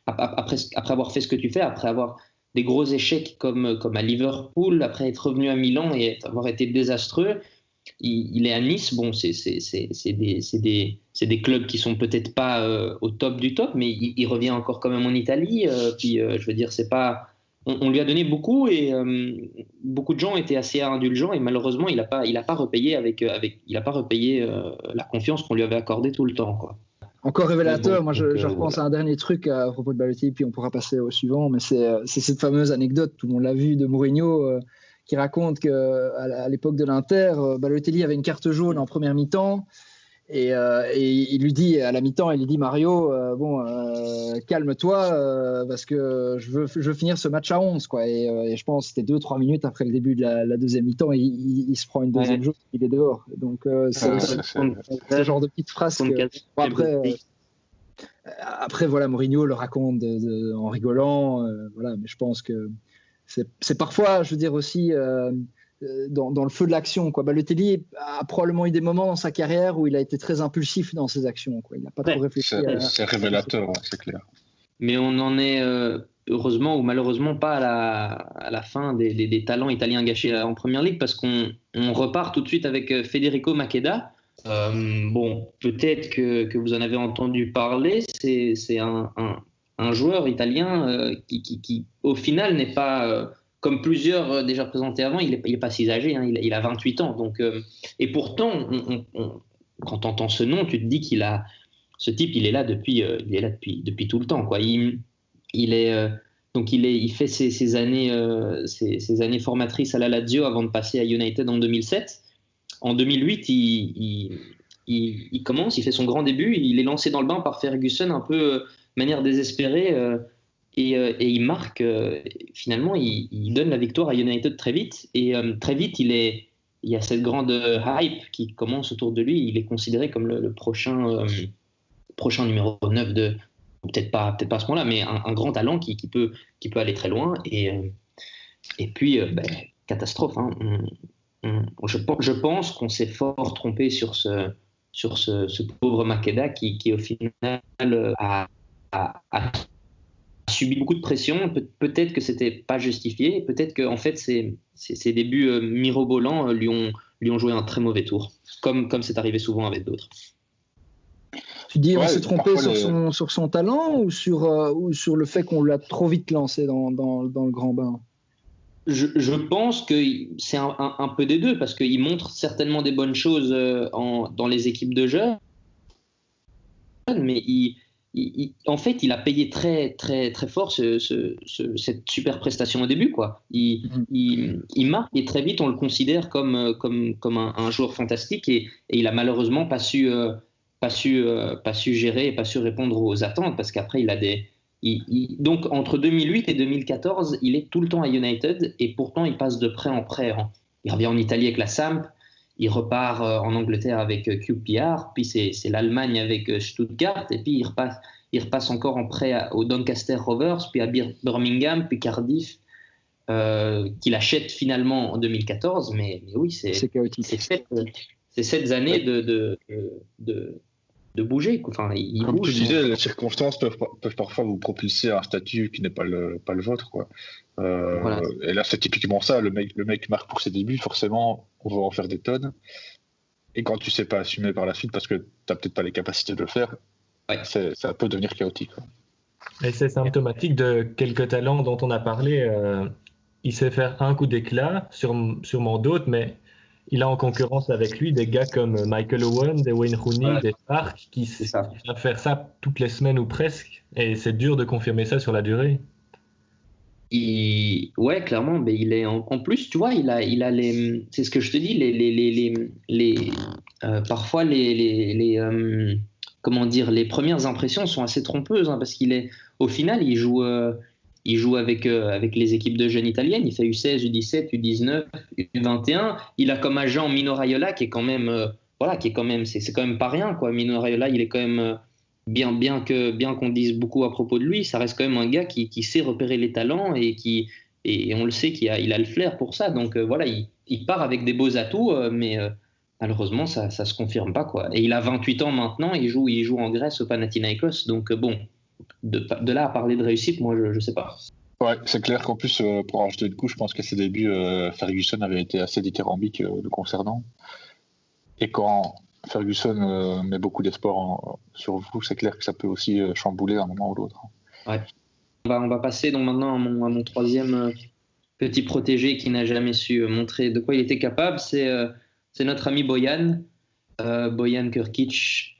H: après avoir fait ce que tu fais, après avoir des gros échecs comme à Liverpool, après être revenu à Milan et avoir été désastreux. Il est à Nice. Bon, c'est des clubs qui sont peut-être pas au top du top, mais il revient encore quand même en Italie. Puis je veux dire, c'est pas. On lui a donné beaucoup et beaucoup de gens étaient assez indulgents et malheureusement il a pas repayé la confiance qu'on lui avait accordée tout le temps, quoi.
G: Encore révélateur, moi je repense à un dernier truc à propos de Balotelli, puis on pourra passer au suivant, mais c'est cette fameuse anecdote, tout le monde l'a vu, de Mourinho qui raconte qu'à l'époque de l'Inter, Balotelli avait une carte jaune en première mi-temps, et il lui dit à la mi-temps, il lui dit Mario, calme-toi parce que je veux finir ce match à 11, quoi. Et je pense que c'était 2-3 minutes après le début de la deuxième mi-temps, il se prend une deuxième jaune, il est dehors. Donc c'est ce genre de petite phrase que après voilà, Mourinho le raconte en rigolant, voilà, mais je pense que c'est parfois, je veux dire aussi dans le feu de l'action, quoi. Balotelli a probablement eu des moments dans sa carrière où il a été très impulsif dans ses actions, quoi. Il n'a pas trop réfléchi.
E: C'est révélateur, c'est clair.
H: Mais on n'en est heureusement ou malheureusement pas à la fin des talents italiens gâchés en Première Ligue, parce qu'on repart tout de suite avec Federico Macheda. Bon, peut-être que vous en avez entendu parler. C'est un joueur italien qui au final n'est pas comme plusieurs déjà présentés avant, il est pas si âgé, hein, il a 28 ans. Donc, et pourtant, quand tu entends ce nom, tu te dis ce type, il est là depuis tout le temps, quoi. Il fait ses années formatrices à la Lazio avant de passer à United en 2007. En 2008, il commence, il fait son grand début, il est lancé dans le bain par Ferguson un peu de manière désespérée. Et il marque, finalement, il donne la victoire à United très vite. Et très vite, il y a cette grande hype qui commence autour de lui. Il est considéré comme le prochain numéro 9 peut-être pas à ce moment-là, mais un grand talent qui peut aller très loin. Et puis, catastrophe. Hein. Je pense qu'on s'est fort trompé sur ce pauvre Macheda qui au final a subi beaucoup de pression. Peut-être que c'était pas justifié, peut-être que en fait ses débuts mirobolants lui ont joué un très mauvais tour, comme c'est arrivé souvent avec d'autres.
G: Tu dis on s'est trompé sur son talent ou sur le fait qu'on l'a trop vite lancé dans le grand bain?
H: Je pense que c'est un peu des deux, parce qu'il montre certainement des bonnes choses dans les équipes de jeunes, mais en fait, il a payé très, très, très fort cette super prestation au début, quoi. Il marque et très vite, on le considère comme un joueur fantastique et il a malheureusement pas su gérer et pas su répondre aux attentes, parce qu'après, donc entre 2008 et 2014, il est tout le temps à United et pourtant il passe de prêt en prêt. Hein. Il revient en Italie avec la Samp. Il repart en Angleterre avec QPR, puis c'est l'Allemagne avec Stuttgart, et puis il repasse encore en prêt au Doncaster Rovers, puis à Birmingham, puis Cardiff, qu'il achète finalement en 2014. Mais oui, c'est chaotique. C'est 7 années de bouger. Enfin,
E: comme
H: bouge,
E: tu disais, les circonstances peuvent parfois vous propulser à un statut qui n'est pas le vôtre, quoi. Voilà. Et là, c'est typiquement ça. Le mec marque pour ses débuts, forcément, on va en faire des tonnes. Et quand tu sais pas assumer par la suite, parce que tu n'as peut-être pas les capacités de le faire, ça peut devenir chaotique, quoi.
F: Et c'est symptomatique de quelques talents dont on a parlé. Il sait faire un coup d'éclat, sûrement d'autres, mais il a en concurrence avec lui des gars comme Michael Owen, des Wayne Rooney, des Stark, qui savent faire ça toutes les semaines ou presque. Et c'est dur de confirmer ça sur la durée.
H: Ouais, clairement, mais il est en plus, tu vois, il a les, c'est ce que je te dis, parfois comment dire, les premières impressions sont assez trompeuses, hein, parce au final, il joue avec les équipes de jeunes italiennes, il fait U16, U17, U19, U21, il a comme agent Mino Raiola qui est quand même, voilà, c'est quand même pas rien, quoi. Mino Raiola, il est quand même bien qu'on dise beaucoup à propos de lui, ça reste quand même un gars qui sait repérer les talents et on le sait qu'il a le flair pour ça. Donc voilà, il part avec des beaux atouts, mais malheureusement ça se confirme pas, quoi. Et il a 28 ans maintenant, il joue en Grèce au Panathinaikos. Donc bon, de là à parler de réussite, moi je sais pas.
E: Ouais, c'est clair qu'en plus, pour rajouter une couche, je pense qu'à ses débuts, Ferguson avait été assez dithyrambique le concernant. Et quand Ferguson met beaucoup d'espoir sur vous, c'est clair que ça peut aussi chambouler à un moment ou l'autre.
H: Ouais. On va passer donc maintenant à mon troisième petit protégé qui n'a jamais su montrer de quoi il était capable. C'est notre ami Bojan Krkić,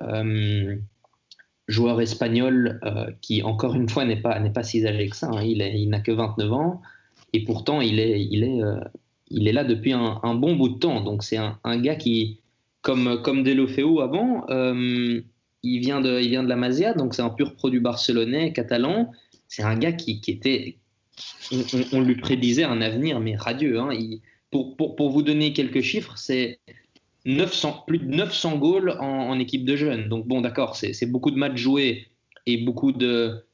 H: joueur espagnol qui, encore une fois, n'est pas si âgé que ça. Hein. Il n'a que 29 ans et pourtant il est là depuis un bon bout de temps. Donc c'est un gars qui, comme Deulofeu avant, il vient de la Masia, donc c'est un pur produit barcelonais, catalan. C'est un gars qui était, on lui prédisait un avenir mais radieux. Hein. Pour vous donner quelques chiffres, c'est plus de 900 goals en équipe de jeunes. Donc bon, d'accord, c'est beaucoup de matchs joués et beaucoup de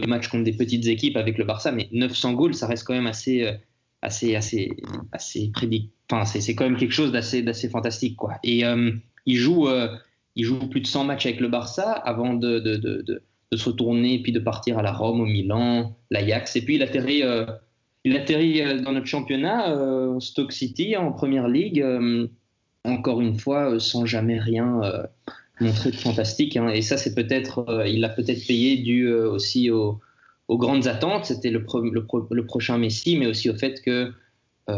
H: matchs contre des petites équipes avec le Barça, mais 900 goals, ça reste quand même assez Enfin, c'est quand même quelque chose d'assez fantastique, quoi. Et il joue plus de 100 matchs avec le Barça avant de se retourner puis de partir à la Rome, au Milan, l'Ajax, et puis il atterrit dans notre championnat, Stoke City en première ligue, encore une fois sans jamais rien montrer de fantastique, hein. Et ça, c'est peut-être il l'a peut-être payé dû aussi aux grandes attentes. C'était le prochain Messi, mais aussi au fait que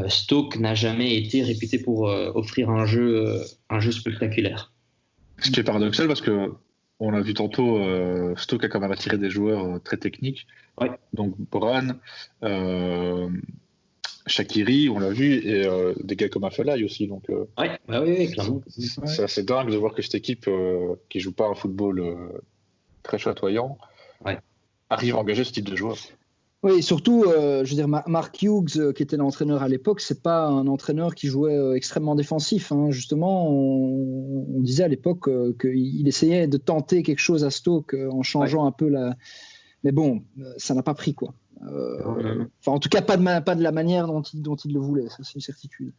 H: Stoke n'a jamais été réputé pour offrir un jeu spectaculaire.
E: Ce qui est paradoxal parce que on l'a vu tantôt, Stoke a quand même attiré des joueurs très techniques.
H: Ouais.
E: Donc Boran, Shaqiri, on l'a vu, et des gars comme Afellay aussi. Donc,
H: oui, clairement.
E: C'est assez dingue de voir que cette équipe qui joue pas un football très chatoyant arrive à engager ce type de joueurs.
G: Oui, surtout, je veux dire, Mark Hughes, qui était l'entraîneur à l'époque, c'est pas un entraîneur qui jouait extrêmement défensif. Hein. Justement, on disait à l'époque qu'il essayait de tenter quelque chose à Stoke en changeant un peu la. Mais bon, ça n'a pas pris, quoi. En tout cas, pas de la manière dont il le voulait. Ça, c'est une certitude.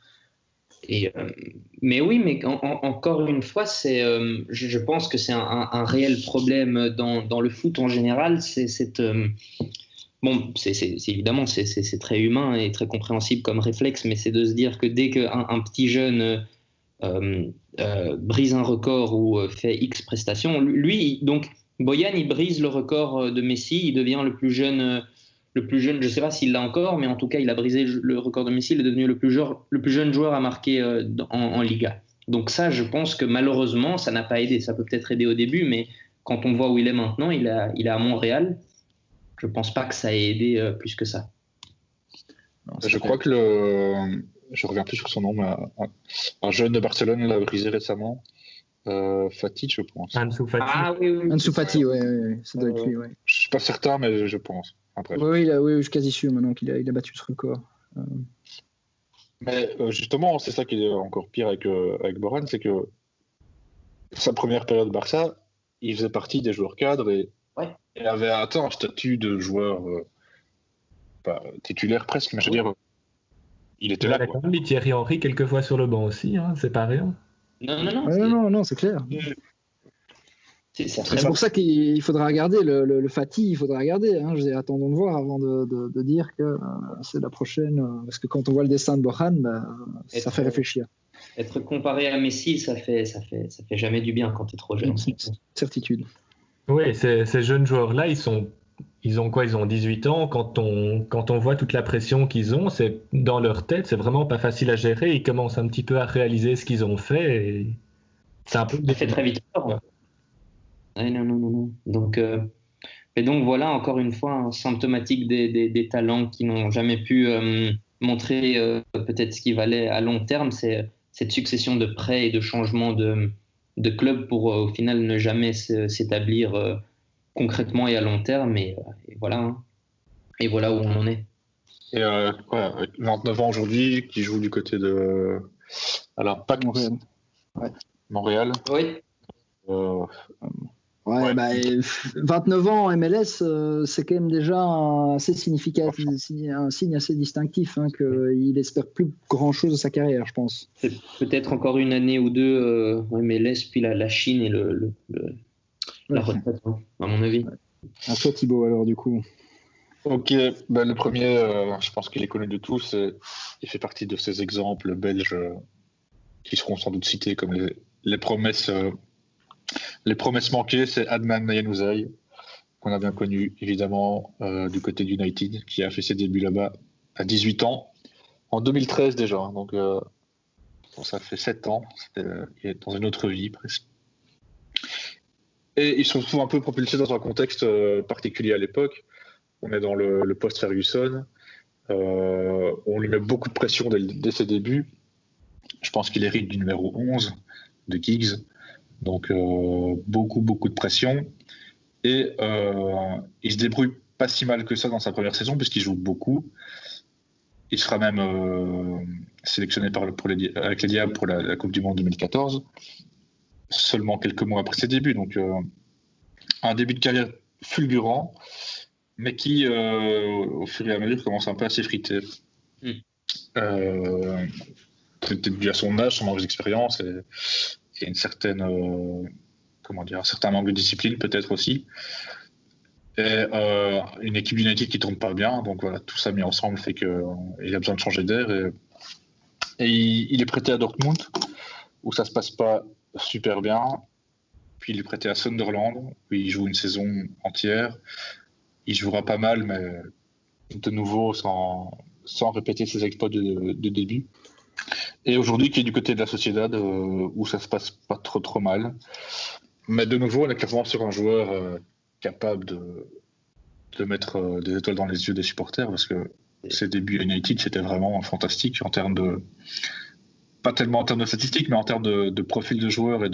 H: Mais oui, mais encore une fois, je pense que c'est un réel problème dans le foot en général. C'est évidemment, c'est très humain et très compréhensible comme réflexe, mais c'est de se dire que dès qu'un petit jeune brise un record ou fait X prestations, lui, donc Bojan, il brise le record de Messi, il devient le plus jeune, je ne sais pas s'il l'a encore, mais en tout cas, il a brisé le record de Messi, il est devenu le plus jeune joueur à marquer en Liga. Donc ça, je pense que malheureusement, ça n'a pas aidé. Ça peut peut-être aider au début, mais quand on voit où il est maintenant, il est à Montréal. Je pense pas que ça ait aidé plus que ça.
E: Non, je crois que je reviens plus sur son nom, mais un jeune de Barcelone l'a brisé récemment. Fati, je pense.
F: Ansu Fati.
H: Ah oui.
G: Ansu Fati, oui, ça doit être lui. Ouais.
E: Je suis pas certain, mais je pense. Après.
G: Oui, je suis quasi sûr maintenant qu'il a battu ce record.
E: Mais justement, c'est ça qui est encore pire avec Boran, c'est que sa première période Barça, il faisait partie des joueurs cadres et il avait atteint un statut de joueur titulaire presque, mais je veux dire, il était là.
F: Il a quand même mis Thierry Henry quelquefois sur le banc aussi, hein, c'est pas rien.
H: Non,
G: c'est clair.
H: C'est
G: pour ça qu'il faudra regarder le Fati, il faudra regarder. Hein. Je veux dire, attendons de voir avant de dire que c'est la prochaine. Parce que quand on voit le dessin de Bojan, ça fait réfléchir.
H: Être comparé à Messi, ça fait jamais du bien quand tu es trop jeune.
G: Certitude.
F: Oui, ces jeunes joueurs-là, ils ont quoi ? Ils ont 18 ans. Quand on voit toute la pression qu'ils ont, c'est dans leur tête, c'est vraiment pas facile à gérer. Ils commencent un petit peu à réaliser ce qu'ils ont fait. Et c'est un peu.
H: Ça fait très vite peur. Non. Donc Et donc voilà, encore une fois, symptomatique des talents qui n'ont jamais pu montrer peut-être ce qu'ils valaient à long terme, c'est cette succession de prêts et de changements de club pour au final ne jamais s'établir concrètement et à long terme. Et voilà, hein. Et voilà où on en est.
E: Et avec 29 ans aujourd'hui, qui joue du côté de l'Impact Montréal.
H: Oui.
G: Ouais. 29 ans en MLS, c'est quand même déjà assez significatif, un signe assez distinctif, hein, qu'il espère plus grand-chose de sa carrière, je pense.
H: C'est peut-être encore une année ou deux en MLS, puis la Chine et la retraite, hein, à mon avis.
G: À toi Thibaut, alors du coup.
E: Ok, le premier, je pense qu'il est connu de tous. Il fait partie de ces exemples belges qui seront sans doute cités comme les promesses manquées. C'est Adnan Januzaj, qu'on a bien connu évidemment du côté d'United, qui a fait ses débuts là-bas à 18 ans, en 2013 déjà. Donc ça fait 7 ans. Il est dans une autre vie presque. Et il se retrouve un peu propulsé dans un contexte particulier à l'époque. On est dans le post-Ferguson. On lui met beaucoup de pression dès ses débuts. Je pense qu'il hérite du numéro 11 de Giggs. Donc, beaucoup de pression. Et il se débrouille pas si mal que ça dans sa première saison, puisqu'il joue beaucoup. Il sera même sélectionné avec les Diables pour la Coupe du Monde 2014. Seulement quelques mois après ses débuts. Donc, un début de carrière fulgurant, mais qui, au fur et à mesure, commence un peu à s'effriter. Peut-être dû à son âge, son manque d'expérience et une certaine, un certain manque de discipline peut-être aussi. Et une équipe d'United qui tourne pas bien, donc voilà, tout ça mis ensemble fait qu'il a besoin de changer d'air. Et il est prêté à Dortmund, où ça se passe pas super bien. Puis il est prêté à Sunderland, où il joue une saison entière. Il jouera pas mal, mais de nouveau sans répéter ses exploits de début. Et aujourd'hui, qui est du côté de la Sociedad, où ça se passe pas trop mal. Mais de nouveau, on est clairement sur un joueur capable de mettre des étoiles dans les yeux des supporters, parce que ses débuts à United, c'était vraiment fantastique en termes de... Pas tellement en termes de statistiques, mais en termes de profil de joueur et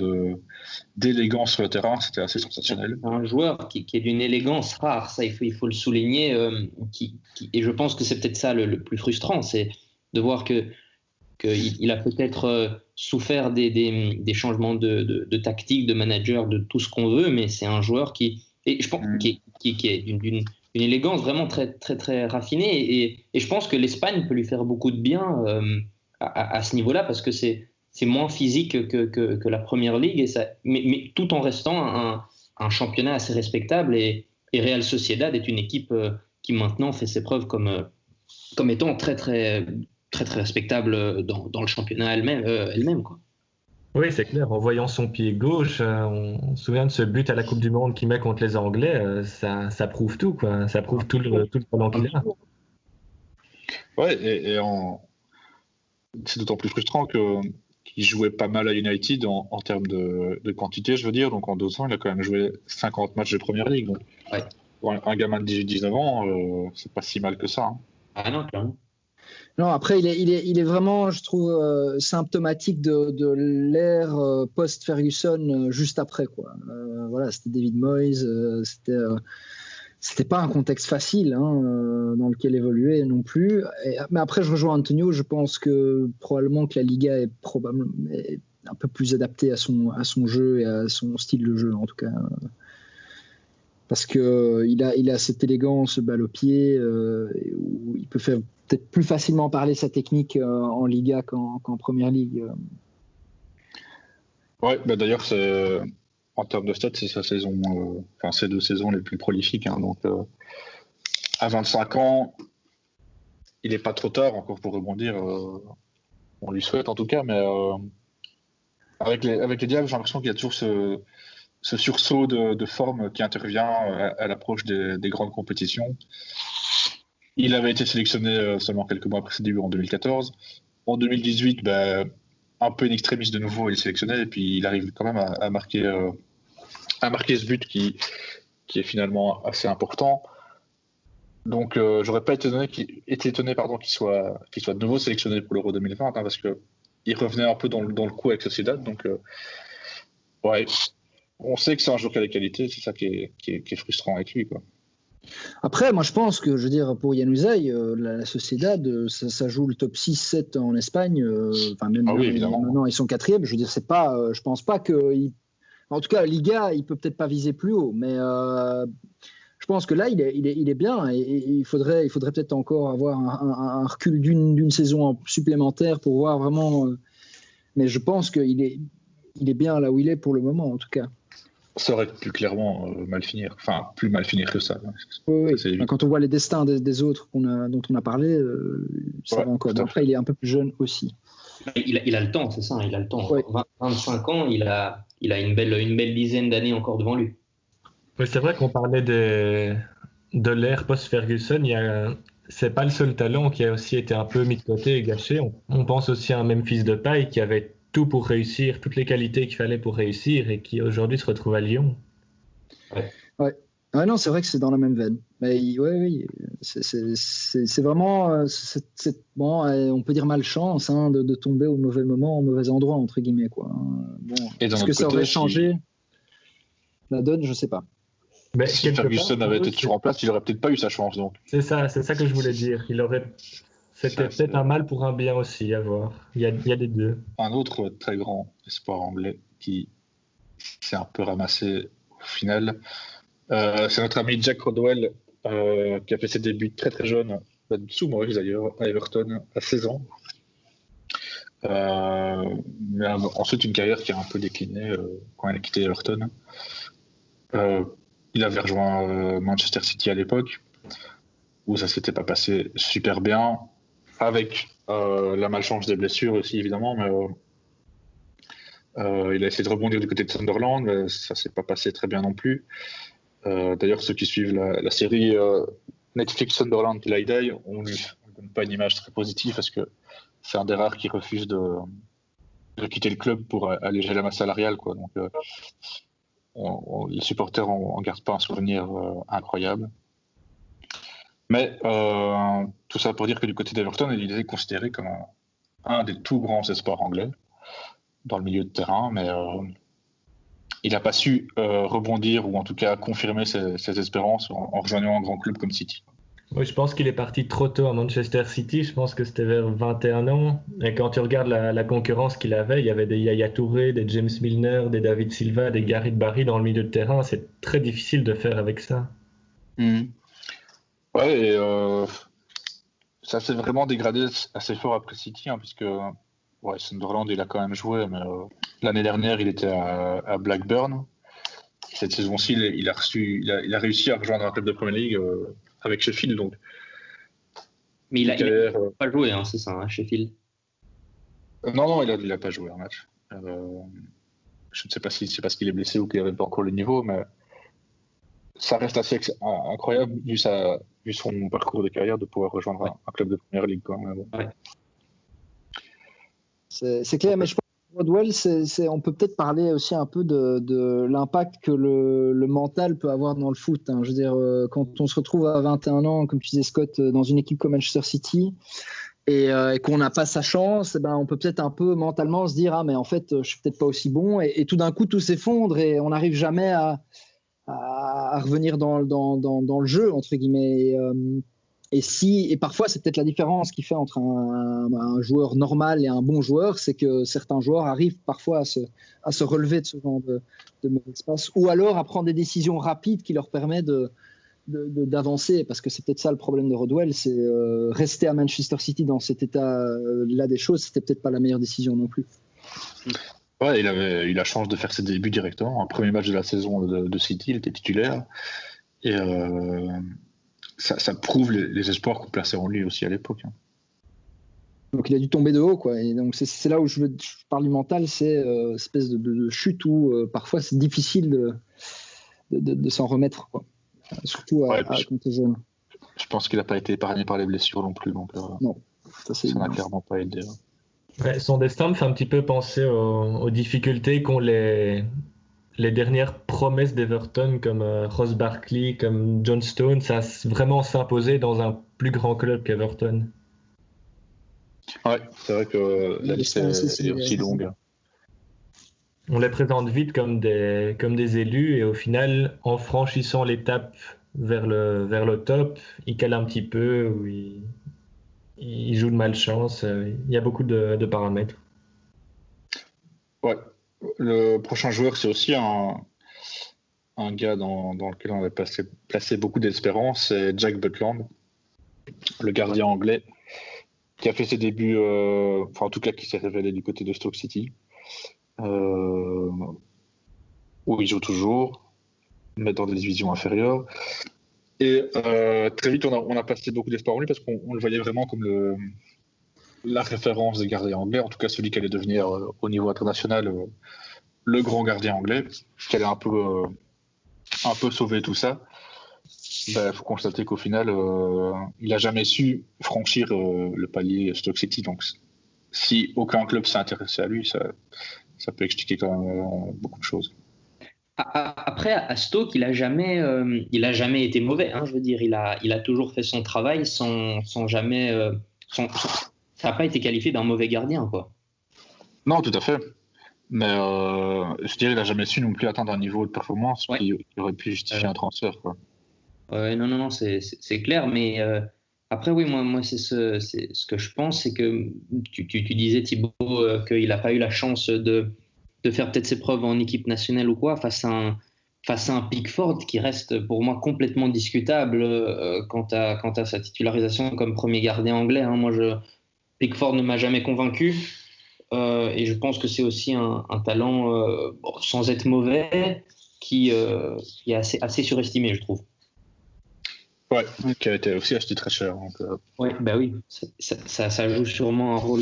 E: d'élégance sur le terrain, c'était assez sensationnel.
H: Un joueur qui est d'une élégance rare, ça il faut le souligner, et je pense que c'est peut-être ça le plus frustrant, c'est de voir qu'il a peut-être souffert des changements de tactique, de manager, de tout ce qu'on veut, mais c'est un joueur qui est d'une élégance vraiment très, très, très raffinée, et je pense que l'Espagne peut lui faire beaucoup de bien à ce niveau-là, parce que c'est moins physique que la Première Ligue, mais tout en restant un championnat assez respectable, et Real Sociedad est une équipe qui maintenant fait ses preuves comme étant très très très très respectable dans le championnat elle-même, quoi.
F: Oui, c'est clair. En voyant son pied gauche, on se souvient de ce but à la Coupe du Monde qu'il met contre les Anglais. Ça prouve tout, quoi. Ça prouve tout le talent qu'il a.
E: Ouais, c'est d'autant plus frustrant qu'il jouait pas mal à United en termes de quantité, je veux dire. Donc en 2 ans, il a quand même joué 50 matchs de Première Ligue. Donc,
H: ouais.
E: Pour un gamin de 18-19 ans, c'est pas si mal que ça. Hein.
H: Ah non, clairement.
G: Non, après, il est vraiment, je trouve, symptomatique de l'ère post-Ferguson juste après, quoi. Voilà, c'était David Moyes, c'était pas un contexte facile dans lequel évoluer non plus. Mais après, je rejoins Antonio, je pense que probablement que la Liga est un peu plus adaptée à son jeu et à son style de jeu, en tout cas. Parce qu'il a cette élégance, balle au pied, où il peut faire peut-être plus facilement parler sa technique en Liga qu'en Première Ligue.
E: Ouais, d'ailleurs, en termes de stats, c'est sa saison, ces 2 saisons les plus prolifiques. Hein, donc, à 25 ans, il n'est pas trop tard encore pour rebondir. On lui souhaite en tout cas, mais avec les Diables, j'ai l'impression qu'il y a toujours ce sursaut de forme qui intervient à l'approche des grandes compétitions. Il avait été sélectionné seulement quelques mois après ses débuts en 2014. En 2018, un peu in extremis de nouveau, il est sélectionné et puis il arrive quand même à marquer ce but qui qui est finalement assez important. Donc, j'aurais pas été étonné qu'il soit de nouveau sélectionné pour l'Euro 2020, hein, parce que il revenait un peu dans le coup avec Sociedad. Donc, ouais, on sait que c'est un joueur qui a des qualités, c'est ça qui est frustrant avec lui, quoi.
G: Après, moi je pense que, je veux dire, pour Januzaj, la Sociedad, ça joue le top 6-7 en Espagne. Même
E: oui, évidemment.
G: Maintenant, ils sont 4e. Je veux dire, c'est pas, je pense pas que. En tout cas, Liga, il peut peut-être pas viser plus haut, mais je pense que là, il est bien. Et il faudrait peut-être encore avoir un recul d'une saison supplémentaire pour voir vraiment. Mais je pense qu'il est bien là où il est pour le moment, en tout cas.
E: Ça aurait pu clairement mal finir. Enfin, plus mal finir que ça.
G: Oui. Quand on voit les destins des autres dont on a parlé, ça va encore. Après, il est un peu plus jeune aussi.
H: Il a le temps, c'est ça, il a le temps.
G: Ouais.
H: 25 ans, il a une belle dizaine d'années encore devant lui.
F: Oui, c'est vrai qu'on parlait de l'ère post-Ferguson. C'est pas le seul talent qui a aussi été un peu mis de côté et gâché. On pense aussi à un Memphis Depay qui avait tout pour réussir, toutes les qualités qu'il fallait pour réussir et qui aujourd'hui se retrouve à Lyon.
G: Ouais. Ah non, c'est vrai que c'est dans la même veine. Mais oui, c'est vraiment, bon, on peut dire malchance, hein, de tomber au mauvais moment, au mauvais endroit, entre guillemets, quoi. Bon, est-ce que ça aurait changé la donne, je sais pas.
F: Mais
E: si Ferguson avait été toujours en place, il aurait peut-être pas eu sa chance, donc.
F: C'est ça que je voulais dire. C'était peut-être un mal pour un bien aussi, à voir. Il y a des deux.
E: Un autre très grand espoir anglais qui s'est un peu ramassé au final, c'est notre ami Jack Rodwell, qui a fait ses débuts très très jeune, sous Maurice d'ailleurs, à Everton, à 16 ans. Mais ensuite une carrière qui a un peu décliné quand il a quitté Everton. Il avait rejoint Manchester City à l'époque, où ça s'était pas passé super bien, avec la malchance des blessures aussi évidemment, mais il a essayé de rebondir du côté de Sunderland, mais ça s'est pas passé très bien non plus. D'ailleurs, ceux qui suivent la série Netflix Sunderland Till I Die, on ne donne pas une image très positive parce que c'est un des rares qui refuse de quitter le club pour alléger la masse salariale, quoi. Donc, les supporters en gardent pas un souvenir incroyable. Mais tout ça pour dire que du côté d'Everton, il est considéré comme un des tout grands espoirs anglais dans le milieu de terrain, mais il n'a pas su rebondir ou en tout cas confirmer ses espérances en rejoignant un grand club comme City.
F: Oui, je pense qu'il est parti trop tôt à Manchester City. Je pense que c'était vers 21 ans. Et quand tu regardes la concurrence qu'il avait, il y avait des Yaya Touré, des James Milner, des David Silva, des Gareth Barry dans le milieu de terrain. C'est très difficile de faire avec ça.
E: Ouais, et ça s'est vraiment dégradé assez fort après City, hein, puisque Sunderland, il a quand même joué, mais l'année dernière, il était à Blackburn. Cette saison-ci, il a réussi à rejoindre un club de Premier League avec Sheffield. Donc.
H: Mais il a pas joué, hein, c'est ça, hein, Sheffield.
E: Non, il n'a pas joué un match. Je ne sais pas si c'est parce qu'il est blessé ou qu'il n'avait pas encore le niveau, mais ça reste assez incroyable vu son parcours de carrière de pouvoir rejoindre un club de Première Ligue, quand même.
H: Ouais.
G: C'est clair, mais je pense que Rodwell, on peut peut-être parler aussi un peu de l'impact que le mental peut avoir dans le foot, hein. Je veux dire, quand on se retrouve à 21 ans, comme tu disais Scott, dans une équipe comme Manchester City, et qu'on n'a pas sa chance, on peut peut-être un peu mentalement se dire mais en fait, je suis peut-être pas aussi bon, et tout d'un coup, tout s'effondre et on n'arrive jamais à revenir dans le jeu, entre guillemets. Et parfois, c'est peut-être la différence qui fait entre un joueur normal et un bon joueur, c'est que certains joueurs arrivent parfois à se relever de ce genre de mauvais espace, ou alors à prendre des décisions rapides qui leur permettent d'avancer, parce que c'est peut-être ça le problème de Rodwell, c'est rester à Manchester City dans cet état-là des choses, c'était peut-être pas la meilleure décision non plus.
E: Ouais, il a eu la chance de faire ses débuts directement. Un premier match de la saison de City, il était titulaire, et ça prouve les espoirs qu'on plaçait en lui aussi à l'époque, hein.
G: Donc il a dû tomber de haut, quoi. Et donc c'est là où je parle du mental, c'est espèce de chute où parfois c'est difficile de s'en remettre, quoi. Surtout quand t'es jeune.
E: Je pense qu'il n'a pas été épargné par les blessures non plus, donc
G: non, ça
E: n'a clairement pas aidé.
F: Ouais, son destin me fait un petit peu penser aux difficultés qu'ont les les dernières promesses d'Everton comme Ross Barkley, comme John Stones, ça a vraiment s'imposé dans un plus grand club qu'Everton.
E: Ouais, c'est vrai que la liste est aussi longue.
F: On les présente vite comme des élus et au final, en franchissant l'étape vers le top, ils calent un petit peu ou ils jouent de malchance. Il y a beaucoup de paramètres.
E: Ouais. Le prochain joueur, c'est aussi un gars dans lequel on avait placé beaucoup d'espérance, c'est Jack Butland, le gardien anglais, qui a fait ses débuts, enfin en tout cas qui s'est révélé du côté de Stoke City, où il joue toujours, mais dans des divisions inférieures. Et très vite, on a placé beaucoup d'espoir en lui parce qu'on le voyait vraiment comme la référence des gardiens anglais, en tout cas celui qui allait devenir au niveau international le grand gardien anglais, qui allait un peu sauver tout ça. Il faut constater qu'au final, il n'a jamais su franchir le palier Stoke City. Donc, si aucun club s'est intéressé à lui, ça peut expliquer quand même beaucoup de choses.
H: Après, à Stoke, il a jamais été mauvais. Hein, je veux dire, il a toujours fait son travail sans jamais. Ça n'a pas été qualifié d'un mauvais gardien, quoi.
E: Non, tout à fait. Mais je dirais qu'il n'a jamais su non plus atteindre un niveau de performance qui aurait pu justifier un transfert, quoi.
H: Non, c'est clair. Mais après, oui, moi c'est ce que je pense, c'est que tu disais, Thibaut, qu'il n'a pas eu la chance de faire peut-être ses preuves en équipe nationale ou quoi, face à un Pickford qui reste pour moi complètement discutable quant à sa titularisation comme premier gardien anglais. Hein. Pickford ne m'a jamais convaincu et je pense que c'est aussi un talent sans être mauvais qui est assez surestimé, je trouve.
E: Ouais, qui a été aussi acheté très cher. Donc,
H: oui, ça joue sûrement un rôle.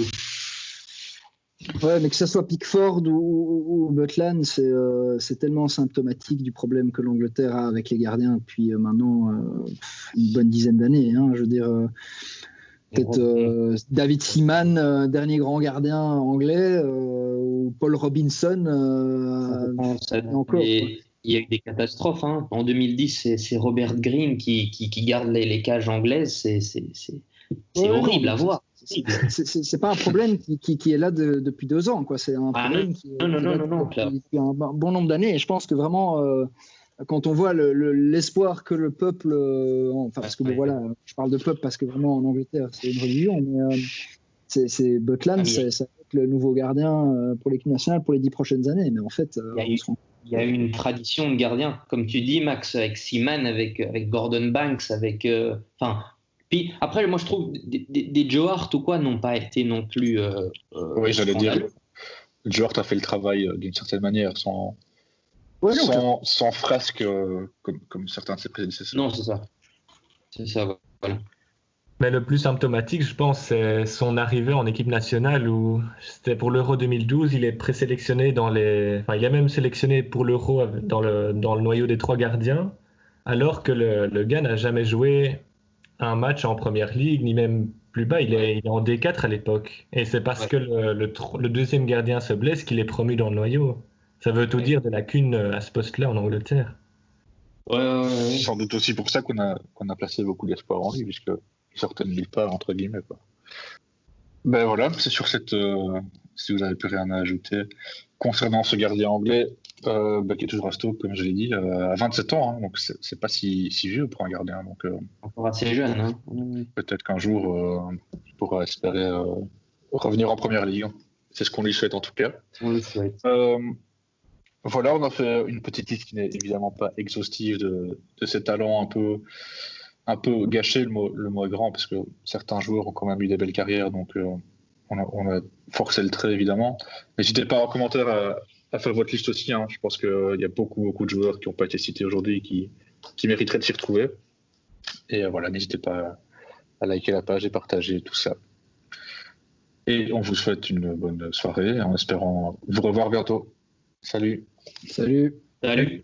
G: Ouais, mais que ça soit Pickford ou Butland, c'est tellement symptomatique du problème que l'Angleterre a avec les gardiens depuis maintenant une bonne dizaine d'années. Hein, je veux dire, peut-être David Seaman, dernier grand gardien anglais, ou Paul Robinson.
H: Encore. Il y a eu des catastrophes. Hein. En 2010, c'est Robert Green qui garde les cages anglaises. C'est horrible à voir.
G: C'est pas un problème qui est là depuis 2 ans, quoi. C'est un problème qui est là depuis un bon nombre d'années. Et je pense que vraiment, quand on voit l'espoir que le peuple, parce que voilà, je parle de peuple parce que vraiment en Angleterre c'est une religion, mais c'est Butland, ça va être le nouveau gardien pour l'équipe nationale pour les 10 prochaines années. Mais en fait,
H: il y a eu une tradition de gardien, comme tu dis, Max, avec Seaman, avec Gordon Banks, Puis après, moi je trouve des Joe Hart ou quoi n'ont pas été non plus.
E: Oui, j'allais dire. Joe Hart a fait le travail d'une certaine manière, sans frasque comme certains de ses prédécesseurs.
H: Non, c'est ça. Voilà.
F: Mais le plus symptomatique, je pense, c'est son arrivée en équipe nationale où c'était pour l'Euro 2012, il est présélectionné il est même sélectionné pour l'Euro dans le noyau des 3 gardiens, alors que le gars n'a jamais joué un match en première ligue, ni même plus bas, il est en D4 à l'époque. Et c'est parce que le deuxième gardien se blesse qu'il est promu dans le noyau. Ça veut tout dire de lacune à ce poste-là en Angleterre.
E: Ouais. Sans doute aussi pour ça qu'on a placé beaucoup d'espoir en lui, puisque il sortait de nulle part, entre guillemets, quoi. Ben voilà, c'est sur cette... si vous n'avez plus rien à ajouter concernant ce gardien anglais, qui est toujours à Stoke, comme je l'ai dit, à 27 ans, hein, donc c'est pas si vieux pour un gardien. Donc,
H: encore assez jeune. Hein.
E: Peut-être qu'un jour, il pourra espérer revenir en première ligue. C'est ce qu'on lui souhaite en tout cas.
H: On le souhaite.
E: Voilà, on a fait une petite liste qui n'est évidemment pas exhaustive de ces talents un peu gâchés, le mot est grand, parce que certains joueurs ont quand même eu des belles carrières, donc on a forcé le trait évidemment. N'hésitez pas en commentaire à faire votre liste aussi, hein. Je pense qu'il y a beaucoup de joueurs qui n'ont pas été cités aujourd'hui et qui mériteraient de s'y retrouver. Et voilà, n'hésitez pas à liker la page et partager tout ça. Et on vous souhaite une bonne soirée en espérant vous revoir bientôt. Salut.
G: Salut.
H: Salut.